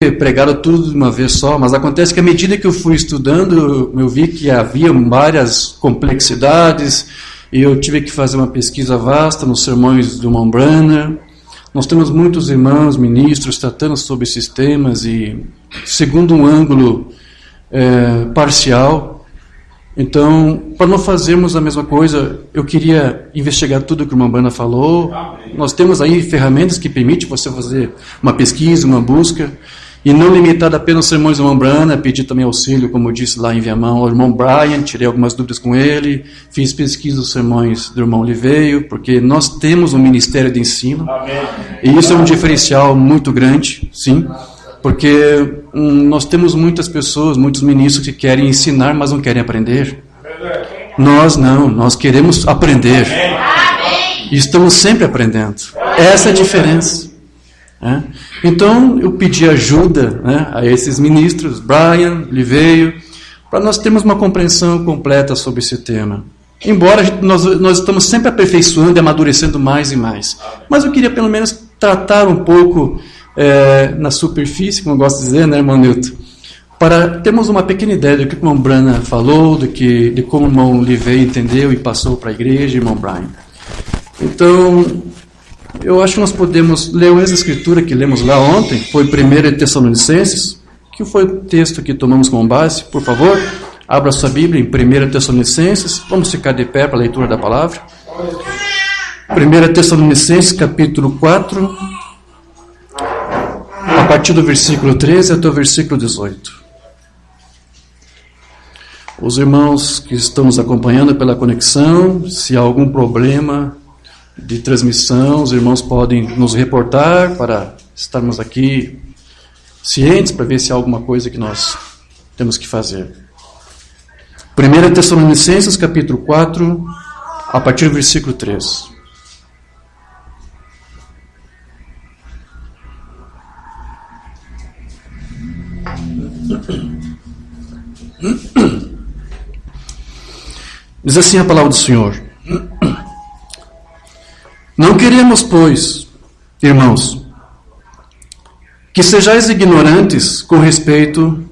pregaram tudo de uma vez só, mas acontece que à medida que eu fui estudando, eu vi que havia várias complexidades, e eu tive que fazer uma pesquisa vasta nos sermões do irmão Branham. Nós temos muitos irmãos, ministros, tratando sobre esses temas, e segundo um ângulo parcial. Então, para não fazermos a mesma coisa, eu queria investigar tudo que o irmão Branham falou. Nós temos aí ferramentas que permitem você fazer uma pesquisa, uma busca, e não limitada apenas aos sermões do irmão Branham, pedi também auxílio, como eu disse lá em Viamão, ao irmão Brian, tirei algumas dúvidas com ele, fiz pesquisa dos sermões do irmão Liveio, porque nós temos um ministério de ensino, e isso é um diferencial muito grande, sim, porque nós temos muitas pessoas, muitos ministros que querem ensinar, mas não querem aprender. Nós não, nós queremos aprender. E estamos sempre aprendendo. Essa é a diferença. Então, eu pedi ajuda a esses ministros, Brian, Liveio, para nós termos uma compreensão completa sobre esse tema. Embora nós estamos sempre aperfeiçoando e amadurecendo mais e mais. Mas eu queria pelo menos tratar um pouco na superfície, como eu gosto de dizer, né, irmão Newton? Para termos uma pequena ideia do que o irmão Branham falou, de como o irmão Liveio entendeu e passou para a igreja, irmão Brian. Então, eu acho que nós podemos ler essa escritura que lemos lá ontem, foi 1 Tessalonicenses, que foi o texto que tomamos como base. Por favor, abra sua Bíblia em 1 Tessalonicenses, vamos ficar de pé para a leitura da palavra. 1 Tessalonicenses, capítulo 4, a partir do versículo 13 até o versículo 18. Os irmãos que estão nos acompanhando pela conexão, se há algum problema de transmissão, os irmãos podem nos reportar para estarmos aqui cientes, para ver se há alguma coisa que nós temos que fazer. 1 Tessalonicenses, capítulo 4, a partir do versículo 3. Diz assim a palavra do Senhor: Não queremos, pois, irmãos, que sejais ignorantes com respeito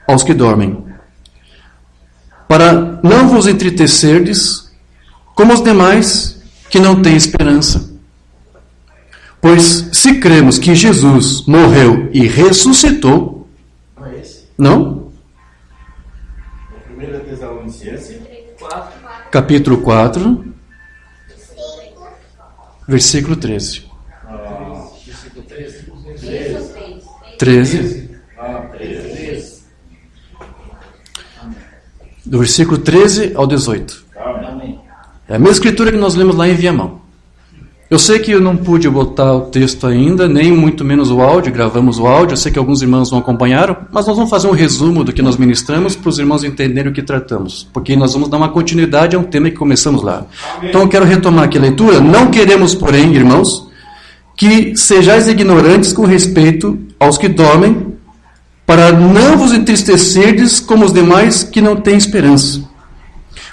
aos que dormem, para não vos entristecerdes como os demais que não têm esperança. Pois se cremos que Jesus morreu e ressuscitou... Não é esse? Não? 1 Tessalonicenses 4. Capítulo 4, versículo 13. Versículo 13. 13. 13. Do versículo 13 ao 18. Amém. É a mesma escritura que nós lemos lá em Viamão. Eu sei que eu não pude botar o texto ainda, nem muito menos o áudio, gravamos o áudio, eu sei que alguns irmãos não acompanharam, mas nós vamos fazer um resumo do que nós ministramos para os irmãos entenderem o que tratamos, porque nós vamos dar uma continuidade a um tema que começamos lá. Então eu quero retomar aqui a leitura. Não queremos, porém, irmãos, que sejais ignorantes com respeito aos que dormem, para não vos entristecerdes como os demais que não têm esperança.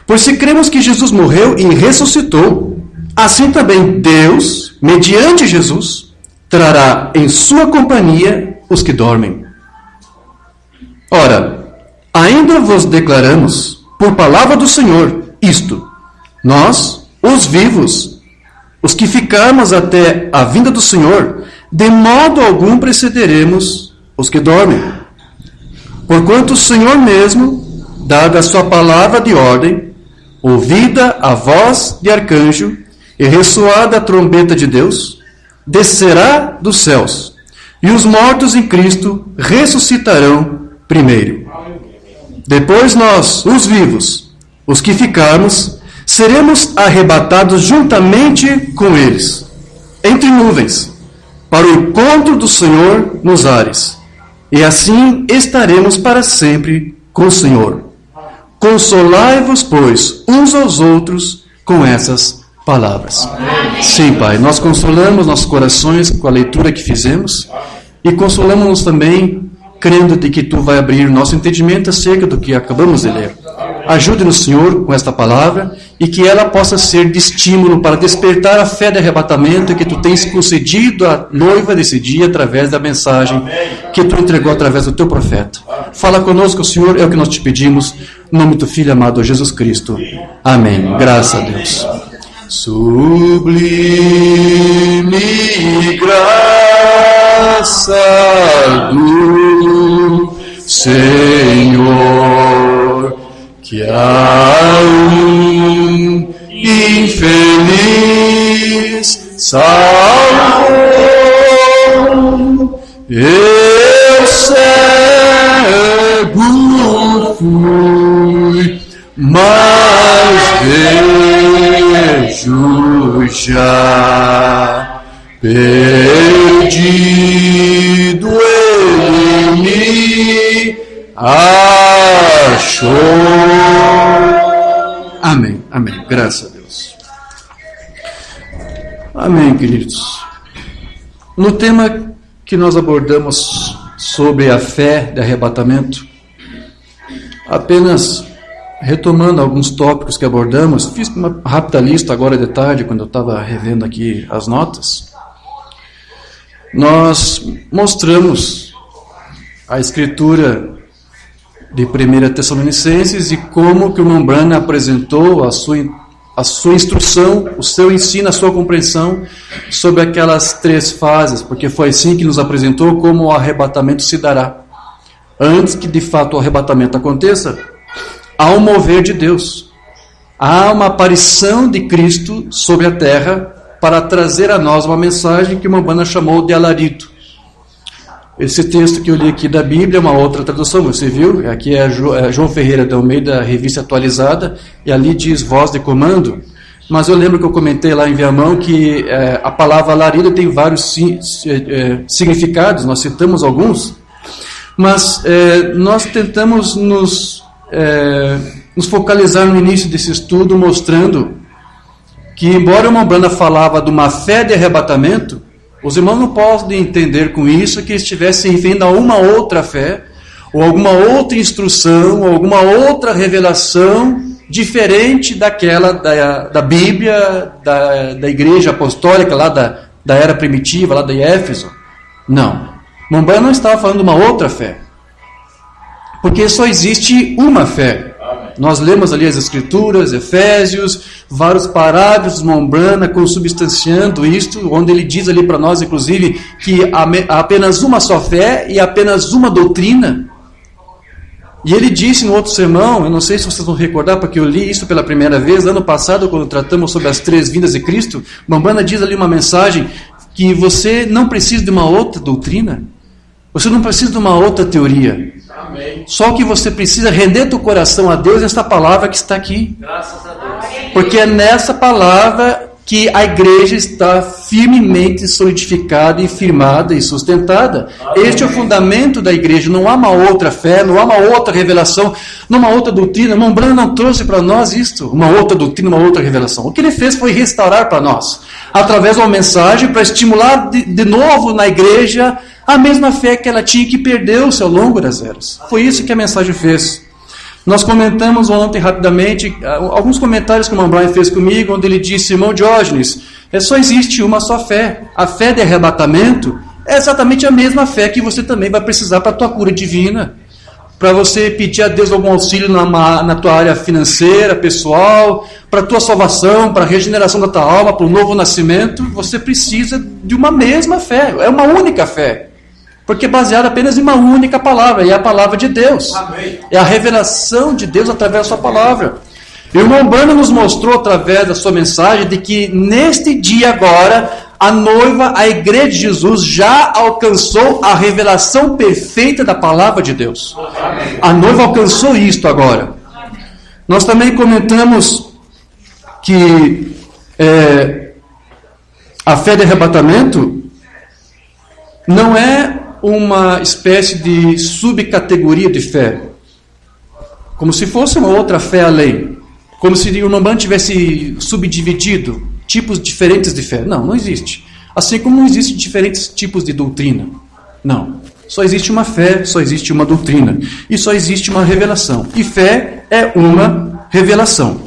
Pois se cremos que Jesus morreu e ressuscitou, assim também Deus, mediante Jesus, trará em sua companhia os que dormem. Ora, ainda vos declaramos, por palavra do Senhor, isto: nós, os vivos, os que ficarmos até a vinda do Senhor, de modo algum precederemos os que dormem. Porquanto o Senhor mesmo, dada a sua palavra de ordem, ouvida a voz de arcanjo, e ressoada a trombeta de Deus, descerá dos céus, e os mortos em Cristo ressuscitarão primeiro. Depois nós, os vivos, os que ficarmos, seremos arrebatados juntamente com eles, entre nuvens, para o encontro do Senhor nos ares, e assim estaremos para sempre com o Senhor. Consolai-vos, pois, uns aos outros com essas palavras. Amém. Sim, Pai, nós consolamos nossos corações com a leitura que fizemos e consolamos-nos também crendo de que Tu vai abrir nosso entendimento acerca do que acabamos de ler. Ajude-nos, Senhor, com esta palavra e que ela possa ser de estímulo para despertar a fé de arrebatamento que tu tens concedido à noiva desse dia através da mensagem que tu entregou através do teu profeta. Fala conosco, Senhor, é o que nós te pedimos, em nome do Filho amado Jesus Cristo. Amém. Graças a Deus. Sublime graça do Senhor, que a um infeliz salvou. Eu cego fui, mas vejo já. Perdido ele me achou. Amém, amém. Graças a Deus. Amém, queridos. No tema que nós abordamos sobre a fé de arrebatamento, apenas retomando alguns tópicos que abordamos, fiz uma rápida lista agora de tarde, quando eu estava revendo aqui as notas. Nós mostramos a escritura de 1 Tessalonicenses e como que o irmão Branham apresentou a sua instrução, o seu ensino, a sua compreensão sobre aquelas 3 fases, porque foi assim que nos apresentou como o arrebatamento se dará. Antes que de fato o arrebatamento aconteça, há um mover de Deus, há uma aparição de Cristo sobre a terra para trazer a nós uma mensagem que o Umbanda chamou de alarido. Esse texto que eu li aqui da Bíblia é uma outra tradução, você viu? Aqui é João Ferreira de Almeida, Revista Atualizada, e ali diz voz de comando. Mas eu lembro que eu comentei lá em Viamão que a palavra alarido tem vários significados, nós citamos alguns, mas nós tentamos nos focalizar no início desse estudo, mostrando que, embora o Umbanda falava de uma fé de arrebatamento, os irmãos não podem entender com isso que estivessem referindo a uma outra fé, ou alguma outra instrução, ou alguma outra revelação diferente daquela da Bíblia, da igreja apostólica, lá da era primitiva, lá de Éfeso. Não. O Umbanda não estava falando de uma outra fé, porque só existe uma fé. Nós lemos ali as Escrituras, Efésios, vários parágrafos do Umbanda consubstanciando isto, onde ele diz ali para nós, inclusive, que há apenas uma só fé e apenas uma doutrina. E ele disse no outro sermão, eu não sei se vocês vão recordar, porque eu li isso pela primeira vez, ano passado, quando tratamos sobre as 3 vindas de Cristo, o Umbanda diz ali uma mensagem que você não precisa de uma outra doutrina, você não precisa de uma outra teoria. Amém. Só que você precisa render teu coração a Deus nessa palavra que está aqui. Graças a Deus. Porque é nessa palavra que a igreja está firmemente solidificada e firmada e sustentada. Amém. Este é o fundamento da igreja. Não há uma outra fé, não há uma outra revelação, não há uma outra doutrina. O irmão Branham não trouxe para nós isto, uma outra doutrina, uma outra revelação. O que ele fez foi restaurar para nós, através de uma mensagem para estimular de novo na igreja a mesma fé que ela tinha, que perdeu-se ao longo das eras. Foi isso que a mensagem fez. Nós comentamos ontem rapidamente alguns comentários que o irmão Brian fez comigo, onde ele disse: irmão Diógenes, só existe uma só fé. A fé de arrebatamento é exatamente a mesma fé que você também vai precisar para a tua cura divina, para você pedir a Deus algum auxílio na tua área financeira, pessoal, para a tua salvação, para a regeneração da tua alma, para o novo nascimento. Você precisa de uma mesma fé, é uma única fé. Porque é baseado apenas em uma única palavra, e é a palavra de Deus. Amém. É a revelação de Deus através da sua palavra. E o irmão Branham nos mostrou através da sua mensagem de que neste dia agora, a noiva, a igreja de Jesus, já alcançou a revelação perfeita da palavra de Deus. Amém. A noiva alcançou isto agora. Nós também comentamos que a fé de arrebatamento não é uma espécie de subcategoria de fé, como se fosse uma outra fé além, como se o Umbanda tivesse subdividido tipos diferentes de fé. Não existe. Assim como não existem diferentes tipos de doutrina. Não. Só existe uma fé, só existe uma doutrina. E só existe uma revelação. E fé é uma revelação.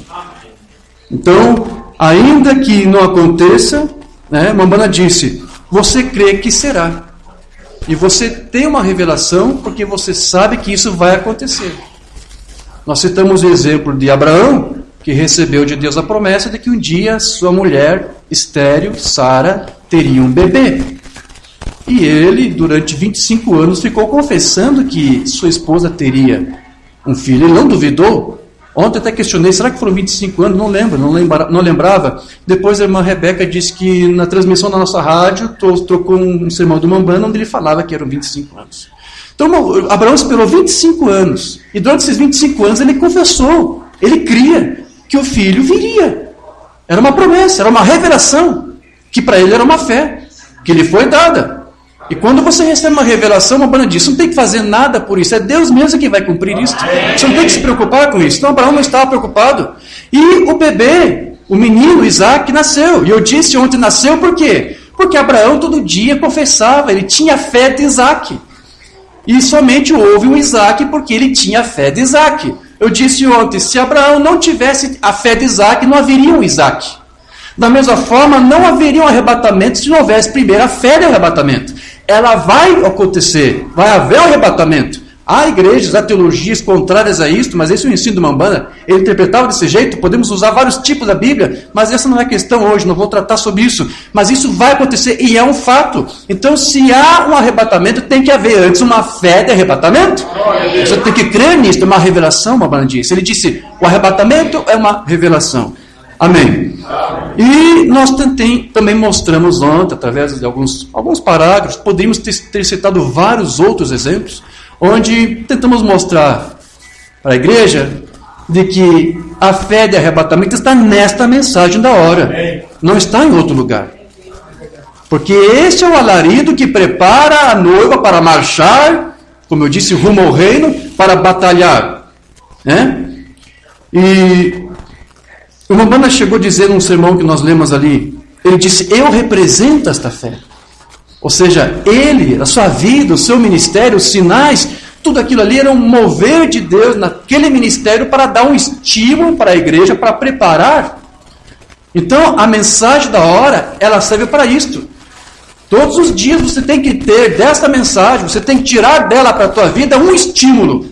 Então, ainda que não aconteça, né, Mambana disse, você crê que será. E você tem uma revelação porque você sabe que isso vai acontecer. Nós citamos o exemplo de Abraão, que recebeu de Deus a promessa de que um dia sua mulher estéril, Sara, teria um bebê. E ele, durante 25 anos, ficou confessando que sua esposa teria um filho. Ele não duvidou. Ontem até questionei, será que foram 25 anos? Não lembro, não lembrava. Depois a irmã Rebeca disse que na transmissão da nossa rádio trocou um sermão do Mambana onde ele falava que eram 25 anos. Então Abraão esperou 25 anos. E durante esses 25 anos ele confessou, ele cria que o filho viria. Era uma promessa, era uma revelação, que para ele era uma fé, que lhe foi dada. E quando você recebe uma revelação, uma banda diz, você não tem que fazer nada por isso, é Deus mesmo que vai cumprir isso. Você não tem que se preocupar com isso. Então Abraão não estava preocupado. E o bebê, o menino Isaac, nasceu. E eu disse ontem, nasceu por quê? Porque Abraão todo dia confessava, ele tinha fé de Isaac. E somente houve um Isaac porque ele tinha a fé de Isaac. Eu disse ontem, se Abraão não tivesse a fé de Isaac, não haveria um Isaac. Da mesma forma, não haveria um arrebatamento se não houvesse primeiro a fé de arrebatamento. Ela vai acontecer, vai haver um arrebatamento. Há igrejas, há teologias contrárias a isto, mas esse é o ensino do Mambana. Ele interpretava desse jeito, podemos usar vários tipos da Bíblia, mas essa não é a questão hoje, não vou tratar sobre isso. Mas isso vai acontecer e é um fato. Então, se há um arrebatamento, tem que haver antes uma fé de arrebatamento. Você tem que crer nisso, é uma revelação, Mambana disse. Ele disse, o arrebatamento é uma revelação. Amém. E nós também mostramos ontem, através de alguns parágrafos, poderíamos ter citado vários outros exemplos, onde tentamos mostrar para a igreja de que a fé de arrebatamento está nesta mensagem da hora, não está em outro lugar. Porque este é o alarido que prepara a noiva para marchar, como eu disse, rumo ao reino, para batalhar. Né? E o Mambana chegou a dizer num sermão que nós lemos ali, ele disse, eu represento esta fé. Ou seja, ele, a sua vida, o seu ministério, os sinais, tudo aquilo ali era um mover de Deus naquele ministério para dar um estímulo para a igreja, para preparar. Então, a mensagem da hora, ela serve para isto. Todos os dias você tem que ter dessa mensagem, você tem que tirar dela para a tua vida um estímulo.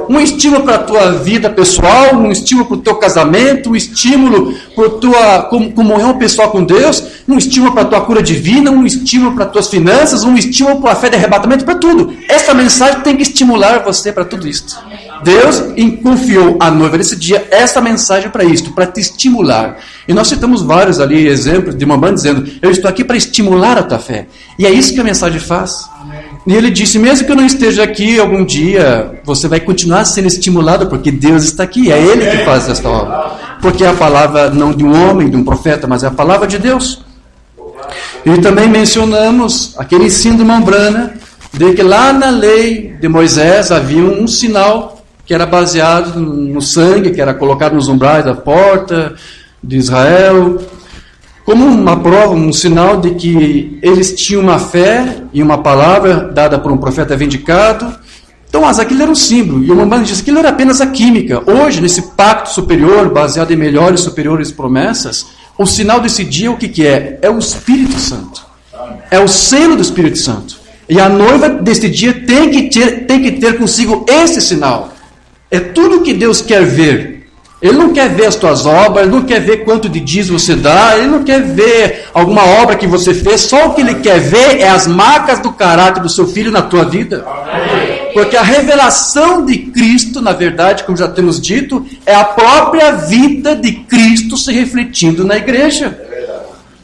Um estímulo para a tua vida pessoal, um estímulo para o teu casamento, um estímulo para a tua comunhão pessoal com Deus, um estímulo para a tua cura divina, um estímulo para as tuas finanças, um estímulo para a fé de arrebatamento, para tudo. Essa mensagem tem que estimular você para tudo isso. Deus confiou à noiva nesse dia essa mensagem para isto, para te estimular. E nós citamos vários ali exemplos de Mambana dizendo, eu estou aqui para estimular a tua fé. E é isso que a mensagem faz. E ele disse, mesmo que eu não esteja aqui algum dia, você vai continuar sendo estimulado, porque Deus está aqui, é Ele que faz esta obra. Porque é a palavra não de um homem, de um profeta, mas é a palavra de Deus. E também mencionamos aquele ensino de Mambana, de que lá na lei de Moisés havia um sinal que era baseado no sangue, que era colocado nos umbrais da porta de Israel, como uma prova, um sinal de que eles tinham uma fé e uma palavra dada por um profeta vindicado. Então, mas aquilo era um símbolo, e o Mambana disse que aquilo era apenas a química. Hoje, nesse pacto superior, baseado em melhores e superiores promessas, o sinal desse dia, o que é? É o Espírito Santo. É o selo do Espírito Santo. E a noiva deste dia tem que ter consigo esse sinal. É tudo que Deus quer ver. Ele não quer ver as tuas obras, ele não quer ver quanto de dízimo você dá, ele não quer ver alguma obra que você fez, só o que ele quer ver é as marcas do caráter do seu filho na tua vida. Porque a revelação de Cristo, na verdade, como já temos dito, é a própria vida de Cristo se refletindo na igreja.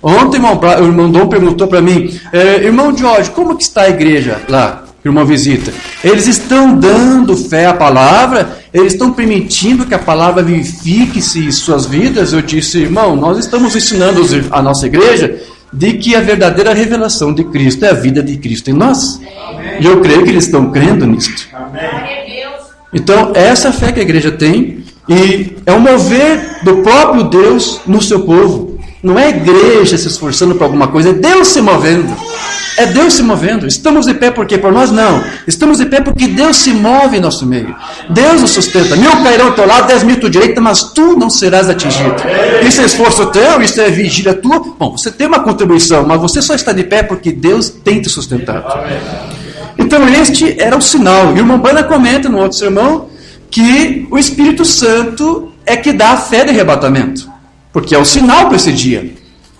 Ontem o irmão Dom perguntou para mim, irmão Jorge, como que está a igreja lá? Irmão visita, eles estão dando fé à palavra, eles estão permitindo que a palavra vivifique-se em suas vidas. Eu disse, irmão, nós estamos ensinando a nossa igreja de que a verdadeira revelação de Cristo é a vida de Cristo em nós. Amém. E eu creio que eles estão crendo nisto. Amém. Então, essa é a fé que a igreja tem, e é o mover do próprio Deus no seu povo. Não é a igreja se esforçando para alguma coisa, é Deus se movendo. É Deus se movendo. Estamos de pé por quê? Por nós não. Estamos de pé porque Deus se move em nosso meio. Deus nos sustenta. 1000 cairão ao teu lado, 10.000 à tua direita, mas tu não serás atingido. Isso é esforço teu, isso é vigília tua. Bom, você tem uma contribuição, mas você só está de pé porque Deus tem te sustentado. Então este era o sinal. E o irmão Bana comenta no outro sermão que o Espírito Santo é que dá a fé de arrebatamento. Porque é o sinal para esse dia.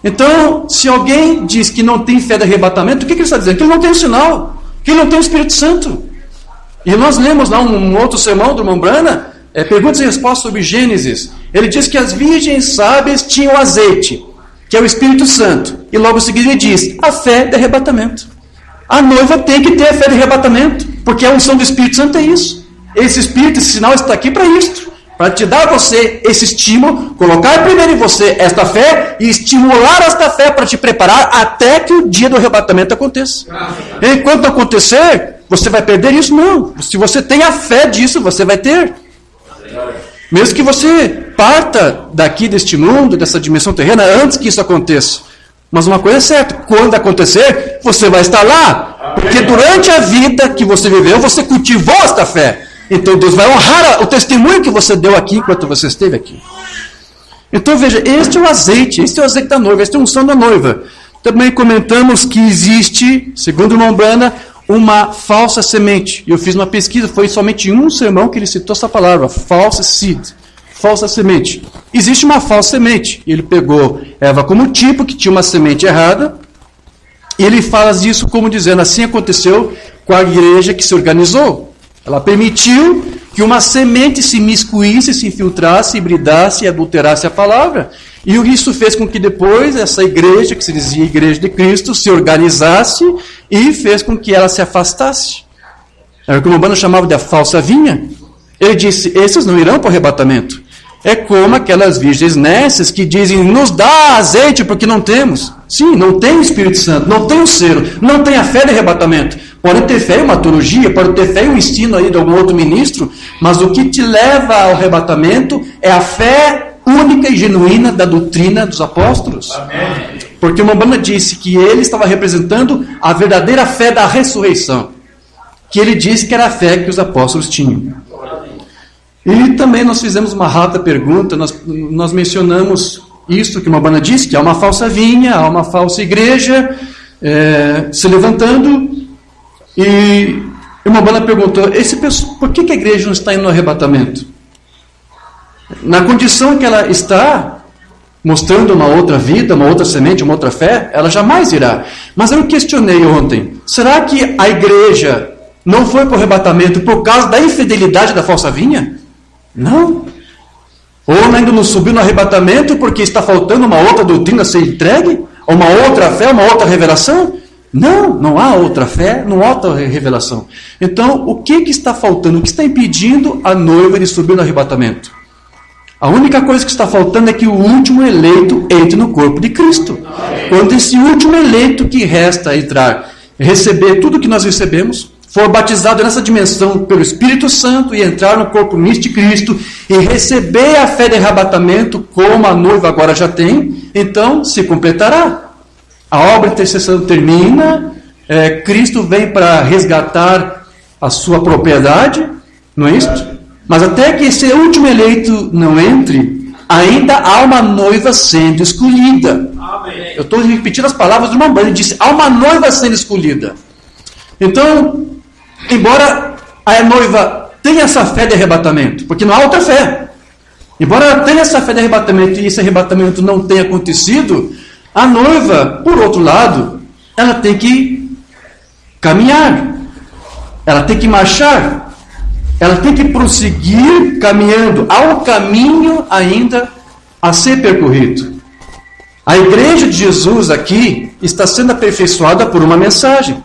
Então, se alguém diz que não tem fé de arrebatamento, o que ele está dizendo? Que ele não tem o sinal, que ele não tem o Espírito Santo. E nós lemos lá um outro sermão do irmão Brana, perguntas e respostas sobre Gênesis. Ele diz que as virgens sábias tinham azeite, que é o Espírito Santo. E logo em seguida ele diz, a fé de arrebatamento. A noiva tem que ter a fé de arrebatamento, porque a unção do Espírito Santo é isso. Esse Espírito, esse sinal está aqui para isso. Para te dar a você esse estímulo, colocar primeiro em você esta fé e estimular esta fé para te preparar até que o dia do arrebatamento aconteça. Enquanto acontecer, você vai perder isso? Não. Se você tem a fé disso, você vai ter. Mesmo que você parta daqui deste mundo, dessa dimensão terrena, antes que isso aconteça. Mas uma coisa é certa, quando acontecer, você vai estar lá. Porque durante a vida que você viveu, você cultivou esta fé. Então Deus vai honrar o testemunho que você deu aqui enquanto você esteve aqui. Então veja, este é o azeite da noiva, este é a unção da noiva. Também comentamos que existe, segundo o irmão Brana, uma falsa semente. Eu fiz uma pesquisa, foi somente um sermão que ele citou essa palavra, false seed, falsa semente. Existe uma falsa semente. Ele pegou Eva como tipo, que tinha uma semente errada, e ele fala disso como dizendo, assim aconteceu com a igreja que se organizou. Ela permitiu que uma semente se miscuísse, se infiltrasse, hibridasse e adulterasse a palavra. E isso fez com que depois essa igreja, que se dizia Igreja de Cristo, se organizasse e fez com que ela se afastasse. Era o que o Urbano chamava de a falsa vinha. Ele disse, esses não irão para o arrebatamento. É como aquelas virgens nécias que dizem, nos dá azeite porque não temos. Sim, não tem o Espírito Santo, não tem o selo, não tem a fé de arrebatamento. Pode ter fé em uma teologia, pode ter fé em um ensino aí de algum outro ministro, mas o que te leva ao arrebatamento é a fé única e genuína da doutrina dos apóstolos. Amém. Porque o Umbanda disse que ele estava representando a verdadeira fé da ressurreição, que ele disse que era a fé que os apóstolos tinham. E também nós fizemos uma rápida pergunta, nós mencionamos isso que o Umbanda disse, que há uma falsa vinha, há uma falsa igreja se levantando. E uma banda perguntou, por que a igreja não está indo no arrebatamento? Na condição que ela está, mostrando uma outra vida, uma outra semente, uma outra fé, ela jamais irá. Mas eu questionei ontem, será que a igreja não foi para o arrebatamento por causa da infidelidade da falsa vinha? Não. Ou ainda não subiu no arrebatamento porque está faltando uma outra doutrina a ser entregue? Ou uma outra fé, uma outra revelação? Não, não há outra fé, não há outra revelação. Então, o que está faltando? O que está impedindo a noiva de subir no arrebatamento? A única coisa que está faltando é que o último eleito entre no corpo de Cristo. Quando esse último eleito que resta entrar, receber tudo que nós recebemos, for batizado nessa dimensão pelo Espírito Santo e entrar no corpo místico de Cristo e receber a fé de arrebatamento como a noiva agora já tem, então se completará. A obra de intercessão termina, Cristo vem para resgatar a sua propriedade, não é isso? Mas até que esse último eleito não entre, ainda há uma noiva sendo escolhida. Amém. Eu estou repetindo as palavras do irmão Brana, ele disse, há uma noiva sendo escolhida. Então, embora a noiva tenha essa fé de arrebatamento, porque não há outra fé, embora ela tenha essa fé de arrebatamento e esse arrebatamento não tenha acontecido, a noiva, por outro lado, ela tem que caminhar, ela tem que marchar, ela tem que prosseguir caminhando. Há um caminho ainda a ser percorrido. A igreja de Jesus aqui está sendo aperfeiçoada por uma mensagem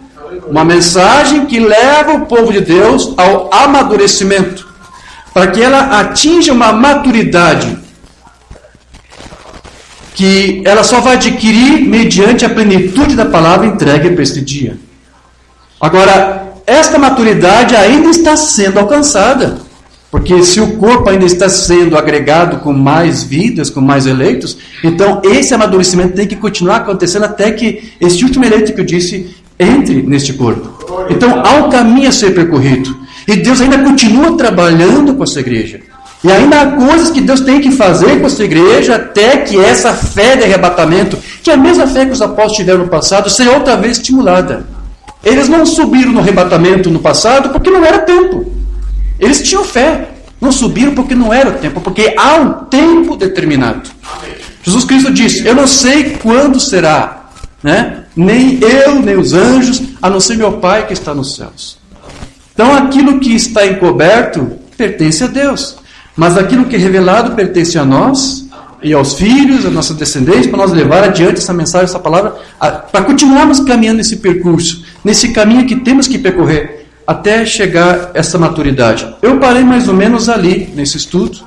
que leva o povo de Deus ao amadurecimento, para que ela atinja uma maturidade que ela só vai adquirir mediante a plenitude da palavra entregue para este dia. Agora, esta maturidade ainda está sendo alcançada, porque se o corpo ainda está sendo agregado com mais vidas, com mais eleitos, então esse amadurecimento tem que continuar acontecendo até que este último eleito que eu disse entre neste corpo. Então há um caminho a ser percorrido. E Deus ainda continua trabalhando com essa igreja. E ainda há coisas que Deus tem que fazer com essa igreja até que essa fé de arrebatamento, que é a mesma fé que os apóstolos tiveram no passado, seja outra vez estimulada. Eles não subiram no arrebatamento no passado porque não era tempo. Eles tinham fé. Não subiram porque não era o tempo, porque há um tempo determinado. Jesus Cristo disse, eu não sei quando será, né? Nem eu, nem os anjos, a não ser meu Pai que está nos céus. Então aquilo que está encoberto pertence a Deus. Mas aquilo que é revelado pertence a nós e aos filhos, a nossa descendência, para nós levar adiante essa mensagem, essa palavra, para continuarmos caminhando nesse percurso, nesse caminho que temos que percorrer, até chegar a essa maturidade. Eu parei mais ou menos ali, nesse estudo.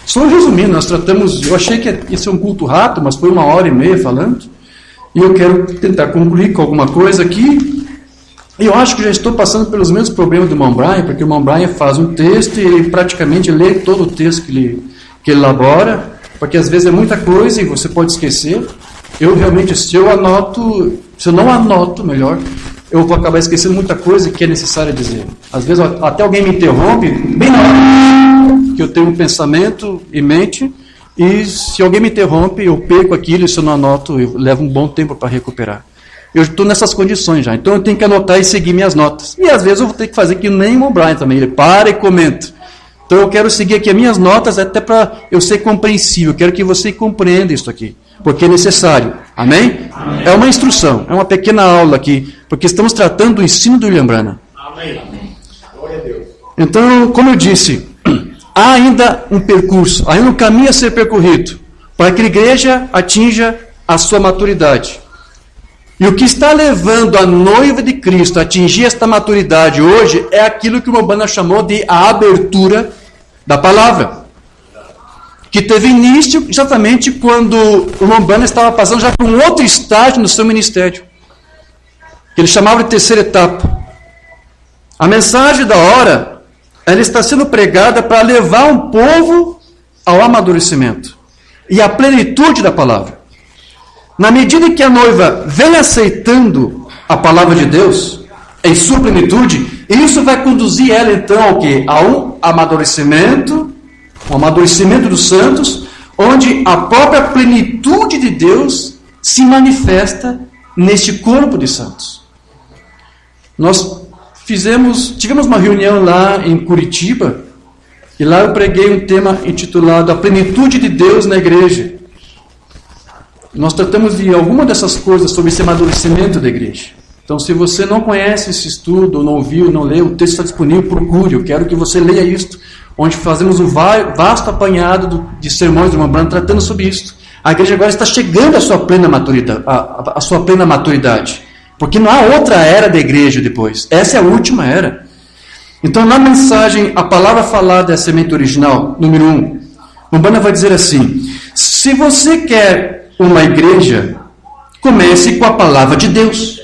Só resumindo, nós tratamos, eu achei que ia ser um culto rápido, mas foi 1h30 falando, e eu quero tentar concluir com alguma coisa aqui. Eu acho que já estou passando pelos mesmos problemas do irmão Brian, porque o irmão Brian faz um texto e ele praticamente lê todo o texto que ele elabora, porque às vezes é muita coisa e você pode esquecer. Eu realmente, se eu não anoto, melhor, eu vou acabar esquecendo muita coisa que é necessário dizer. Às vezes até alguém me interrompe, bem na hora que eu tenho um pensamento em mente, e se alguém me interrompe, eu perco aquilo, e se eu não anoto, eu levo um bom tempo para recuperar. Eu estou nessas condições já, então eu tenho que anotar e seguir minhas notas. E às vezes eu vou ter que fazer que nem o Brian também, ele para e comenta. Então eu quero seguir aqui as minhas notas até para eu ser compreensível, eu quero que você compreenda isso aqui, porque é necessário. Amém? Amém? É uma instrução, é uma pequena aula aqui, porque estamos tratando do ensino do William Branham. Amém. Glória a Deus. Então, como eu disse, há ainda um percurso, ainda um caminho a ser percorrido, para que a igreja atinja a sua maturidade. E o que está levando a noiva de Cristo a atingir esta maturidade hoje é aquilo que o Umbanda chamou de a abertura da palavra, que teve início exatamente quando o Umbanda estava passando já por um outro estágio no seu ministério, que ele chamava de terceira etapa. A mensagem da hora, ela está sendo pregada para levar um povo ao amadurecimento e à plenitude da palavra. Na medida que a noiva vem aceitando a palavra de Deus em sua plenitude, isso vai conduzir ela então ao quê? A um amadurecimento dos santos, onde a própria plenitude de Deus se manifesta neste corpo de santos. Nós tivemos uma reunião lá em Curitiba, e lá eu preguei um tema intitulado A Plenitude de Deus na Igreja. Nós tratamos de alguma dessas coisas sobre esse amadurecimento da igreja. Então, se você não conhece esse estudo, ou não ouviu, não leu, o texto está disponível, procure. Eu quero que você leia isto, onde fazemos um vasto apanhado de sermões do irmão Branham tratando sobre isto. A igreja agora está chegando à sua plena maturidade, à sua plena maturidade, porque não há outra era da igreja depois. Essa é a última era. Então, na mensagem, a palavra falada é a semente original, número 1. O Branham vai dizer assim: se você quer uma igreja, comece com a palavra de Deus.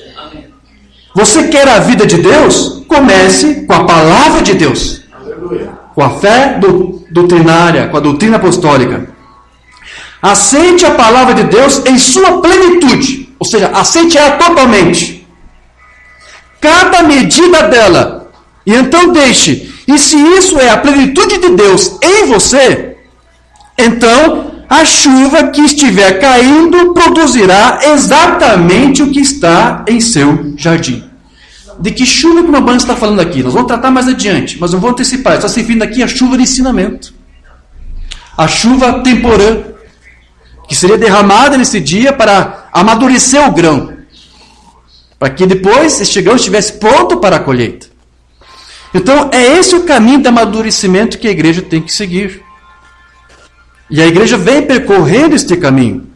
Você quer a vida de Deus? Comece com a palavra de Deus. Com a fé doutrinária, com a doutrina apostólica. Aceite a palavra de Deus em sua plenitude. Ou seja, aceite ela totalmente. Cada medida dela. E então deixe. E se isso é a plenitude de Deus em você, então a chuva que estiver caindo produzirá exatamente o que está em seu jardim. De que chuva que o Umbanda está falando aqui? Nós vamos tratar mais adiante, mas não vou antecipar. Está se referindo aqui a chuva de ensinamento. A chuva temporã, que seria derramada nesse dia para amadurecer o grão. Para que depois este grão estivesse pronto para a colheita. Então, é esse o caminho de amadurecimento que a igreja tem que seguir. E a igreja vem percorrendo este caminho,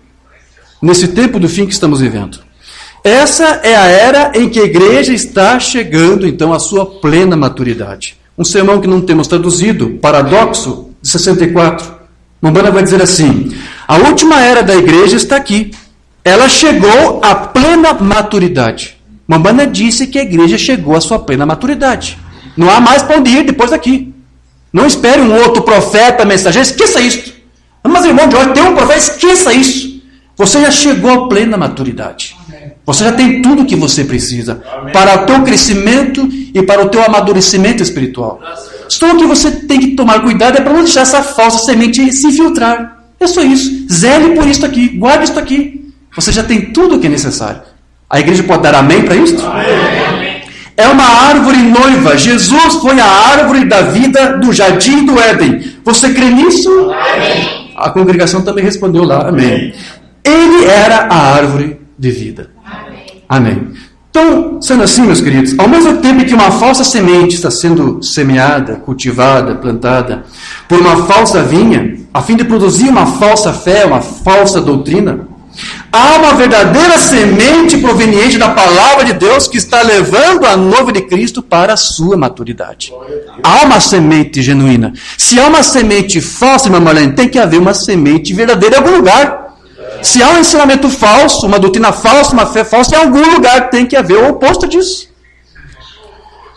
nesse tempo do fim que estamos vivendo. Essa é a era em que a igreja está chegando, então, à sua plena maturidade. Um sermão que não temos traduzido, Paradoxo, de 64. Umbanda vai dizer assim: a última era da igreja está aqui. Ela chegou à plena maturidade. Umbanda disse que a igreja chegou à sua plena maturidade. Não há mais para onde ir depois daqui. Não espere um outro profeta, mensageiro, esqueça isso. Mas, irmão de hoje, tem um profeta, esqueça isso. Você já chegou à plena maturidade. Você já tem tudo o que você precisa para o teu crescimento e para o teu amadurecimento espiritual. Só o que você tem que tomar cuidado é para não deixar essa falsa semente se infiltrar. É só isso. Zele por isso aqui. Guarde isso aqui. Você já tem tudo o que é necessário. A igreja pode dar amém para isso? Amém. É uma árvore noiva. Jesus foi a árvore da vida do jardim do Éden. Você crê nisso? Amém. A congregação também respondeu lá. Amém. Ele era a árvore de vida. Amém. Então, sendo assim, meus queridos, ao mesmo tempo que uma falsa semente está sendo semeada, cultivada, plantada por uma falsa vinha, a fim de produzir uma falsa fé, uma falsa doutrina, há uma verdadeira semente proveniente da palavra de Deus que está levando a noiva de Cristo para a sua maturidade. Há uma semente genuína. Se há uma semente falsa, irmã Marlene, tem que haver uma semente verdadeira em algum lugar. Se há um ensinamento falso, uma doutrina falsa, uma fé falsa, em algum lugar tem que haver o oposto disso.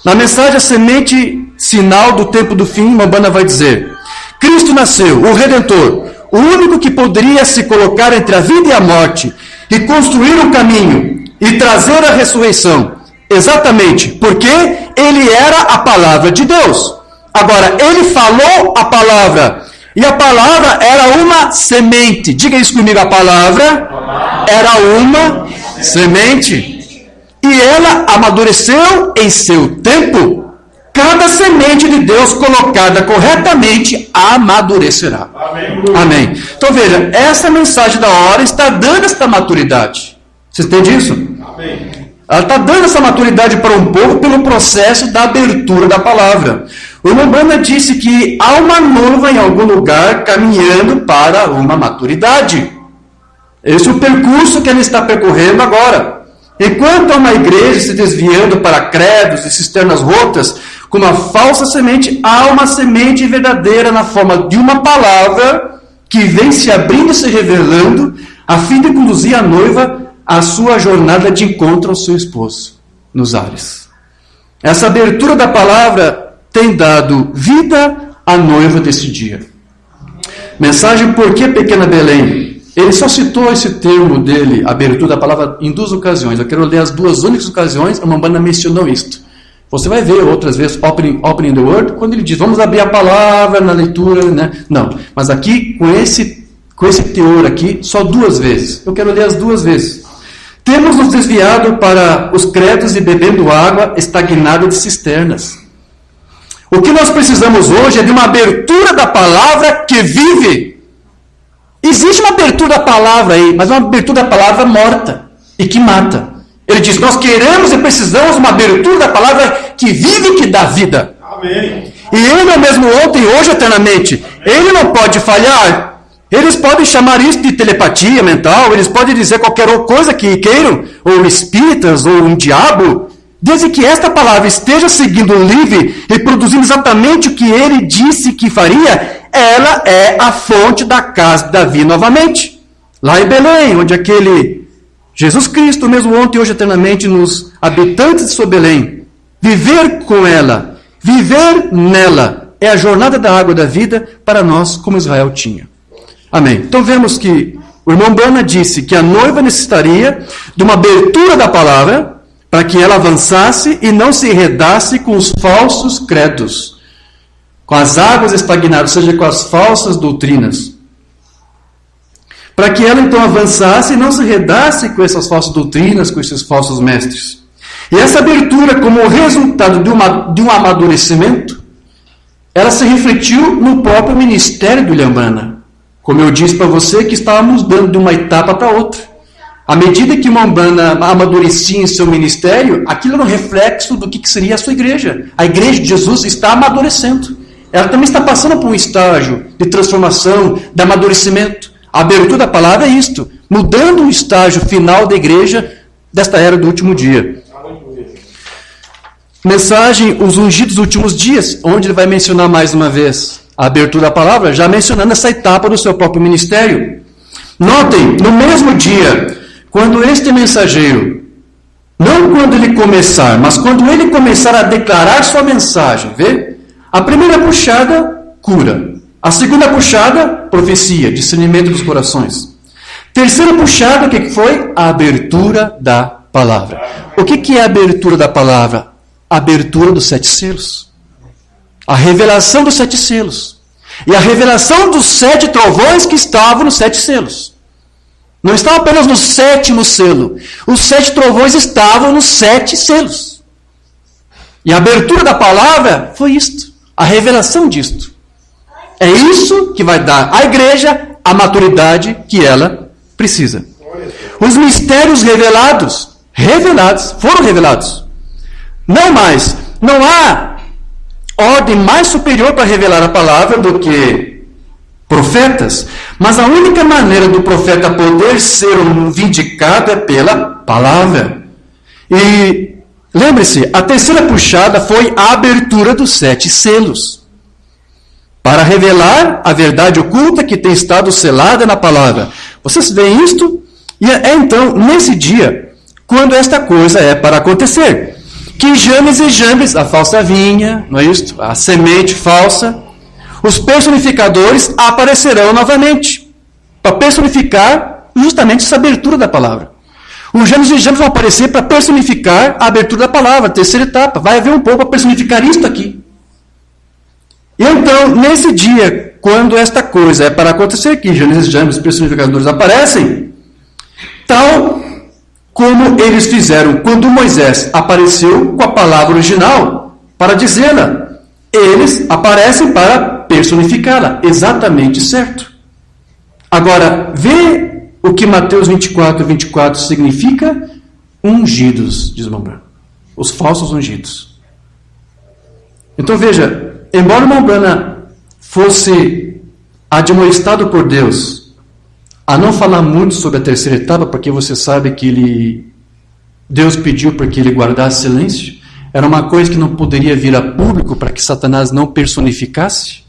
Na mensagem A Semente Sinal do Tempo do Fim, Mambana vai dizer: Cristo nasceu, o Redentor, o único que poderia se colocar entre a vida e a morte, e construir um caminho, e trazer a ressurreição, exatamente porque ele era a palavra de Deus. Agora, ele falou a palavra, e a palavra era uma semente. Diga isso comigo, a palavra era uma semente. E ela amadureceu em seu tempo. Cada semente de Deus colocada corretamente amadurecerá. Amém. Então veja, essa mensagem da hora está dando esta maturidade. Você entende isso? Amém. Ela está dando essa maturidade para um povo pelo processo da abertura da palavra. O Mambana disse que há uma noiva em algum lugar caminhando para uma maturidade. Esse é o percurso que ela está percorrendo agora. Enquanto há uma igreja se desviando para credos e cisternas rotas, com uma falsa semente, há uma semente verdadeira na forma de uma palavra que vem se abrindo e se revelando, a fim de conduzir a noiva à sua jornada de encontro ao seu esposo, nos ares. Essa abertura da palavra tem dado vida à noiva desse dia. Mensagem Por que Pequena Belém? Ele só citou esse termo dele, abertura da palavra, em 2 ocasiões. Eu quero ler as 2 únicas ocasiões, a Mambana mencionou isto. Você vai ver outras vezes, opening the word, quando ele diz, vamos abrir a palavra na leitura, né? Não, mas aqui, com esse teor aqui, só 2 vezes. Eu quero ler as 2 vezes. Temos nos desviado para os credos e bebendo água estagnada de cisternas. O que nós precisamos hoje é de uma abertura da palavra que vive. Existe uma abertura da palavra aí, mas uma abertura da palavra morta e que mata. Ele diz, nós queremos e precisamos de uma abertura da palavra que vive e que dá vida. Amém. E ele é o mesmo ontem, hoje, eternamente. Ele não pode falhar. Eles podem chamar isso de telepatia mental, eles podem dizer qualquer coisa que queiram, ou espíritas, ou um diabo, desde que esta palavra esteja seguindo o livre e produzindo exatamente o que ele disse que faria, ela é a fonte da casa de Davi novamente. Lá em Belém, onde aquele Jesus Cristo, mesmo ontem e hoje eternamente, nos habitantes de sua Belém, viver com ela, viver nela, é a jornada da água da vida para nós, como Israel tinha. Amém. Então vemos que o irmão Bana disse que a noiva necessitaria de uma abertura da palavra para que ela avançasse e não se enredasse com os falsos credos, com as águas estagnadas, ou seja, com as falsas doutrinas. Para que ela então avançasse e não se enredasse com essas falsas doutrinas, com esses falsos mestres. E essa abertura, como resultado de um amadurecimento, ela se refletiu no próprio ministério do William Branham. Como eu disse para você, que estávamos dando de uma etapa para outra. À medida que o Umbanda amadurecia em seu ministério, aquilo era um reflexo do que seria a sua igreja. A igreja de Jesus está amadurecendo. Ela também está passando por um estágio de transformação, de amadurecimento. A abertura da palavra é isto, mudando o estágio final da igreja desta era do último dia. Mensagem, os ungidos dos últimos dias, onde ele vai mencionar mais uma vez a abertura da palavra, já mencionando essa etapa do seu próprio ministério. Notem, no mesmo dia, quando este mensageiro, não quando ele começar, mas quando ele começar a declarar sua mensagem, vê? A primeira puxada, cura. A segunda puxada, profecia, discernimento dos corações. Terceira puxada, o que foi? A abertura da palavra. O que é a abertura da palavra? A abertura dos 7 selos. A revelação dos 7 selos. E a revelação dos 7 trovões que estavam nos 7 selos. Não estavam apenas no 7º selo. Os 7 trovões estavam nos 7 selos. E a abertura da palavra foi isto. A revelação disto. É isso que vai dar à igreja a maturidade que ela precisa. Os mistérios foram revelados. Não mais. Não há ordem mais superior para revelar a palavra do que profetas. Mas a única maneira do profeta poder ser vindicado é pela palavra. E lembre-se, a terceira puxada foi a abertura dos 7 selos. Para revelar a verdade oculta que tem estado selada na palavra. Vocês veem isto? E é então, nesse dia, quando esta coisa é para acontecer. Que Janes e Jambres, a falsa vinha, não é isto? A semente falsa, os personificadores aparecerão novamente. Para personificar justamente essa abertura da palavra. Os Janes e Jambres vão aparecer para personificar a abertura da palavra, a terceira etapa. Vai haver um povo para personificar isto aqui. E então, nesse dia, quando esta coisa é para acontecer, que Janes e Jambres, os personificadores, aparecem, tal como eles fizeram quando Moisés apareceu com a palavra original para dizê-la. Eles aparecem para personificá-la. Exatamente certo. Agora, vê o que Mateus 24 significa? Ungidos, diz Mombrana. Os falsos ungidos. Então veja, embora Mombrana fosse admoestado por Deus a não falar muito sobre a terceira etapa, porque você sabe que Deus pediu para que ele guardasse silêncio, era uma coisa que não poderia vir a público para que Satanás não personificasse.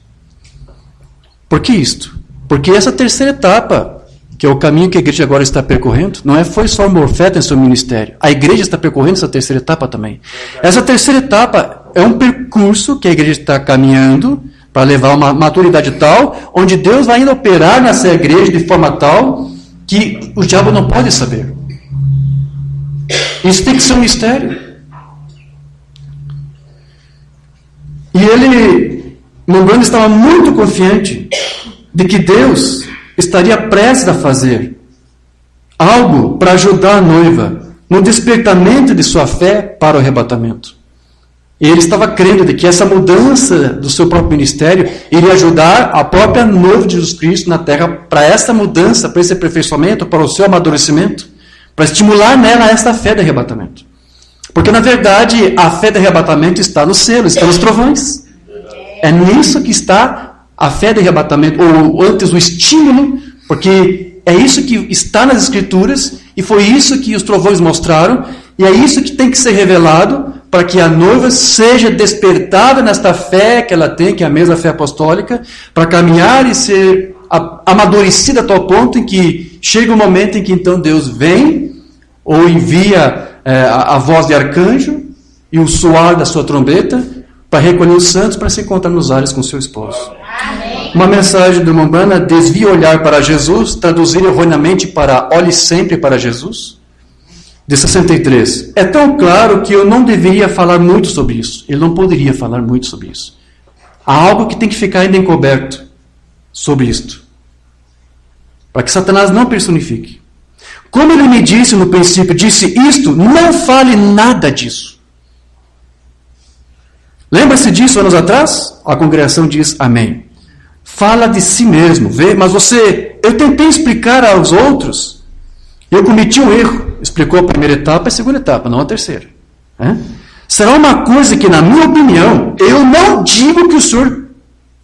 Por que isto? Porque essa terceira etapa, que é o caminho que a igreja agora está percorrendo, não foi só o profeta em seu ministério. A igreja está percorrendo essa terceira etapa também. Essa terceira etapa é um percurso que a igreja está caminhando para levar uma maturidade tal, onde Deus vai ainda operar nessa igreja de forma tal que o diabo não pode saber. Isso tem que ser um mistério. E Mombrana estava muito confiante de que Deus estaria prestes a fazer algo para ajudar a noiva no despertamento de sua fé para o arrebatamento. E ele estava crendo de que essa mudança do seu próprio ministério iria ajudar a própria noiva de Jesus Cristo na terra para essa mudança, para esse aperfeiçoamento, para o seu amadurecimento, para estimular nela essa fé de arrebatamento. Porque, na verdade, a fé de arrebatamento está no selo, está nos trovões. É nisso que está a fé de arrebatamento, ou antes o estímulo, porque é isso que está nas Escrituras, e foi isso que os trovões mostraram, e é isso que tem que ser revelado para que a noiva seja despertada nesta fé que ela tem, que é a mesma fé apostólica, para caminhar e ser amadurecida a tal ponto em que chega um momento em que então Deus vem, ou envia a voz de arcanjo e o soar da sua trombeta para recolher os santos para se encontrar nos ares com seu esposo. Amém. Uma mensagem do Mombrana: desvie o olhar para Jesus, traduzir erroneamente para olhe sempre para Jesus. De 63. É tão claro que eu não deveria falar muito sobre isso. Ele não poderia falar muito sobre isso. Há algo que tem que ficar ainda encoberto sobre isto, para que Satanás não personifique. Como ele me disse no princípio, disse isto, não fale nada disso. Lembra-se disso anos atrás? A congregação diz amém. Fala de si mesmo, vê, mas eu tentei explicar aos outros, eu cometi um erro. Explicou a primeira etapa e a segunda etapa, não a terceira. Será uma coisa que, na minha opinião, eu não digo que o senhor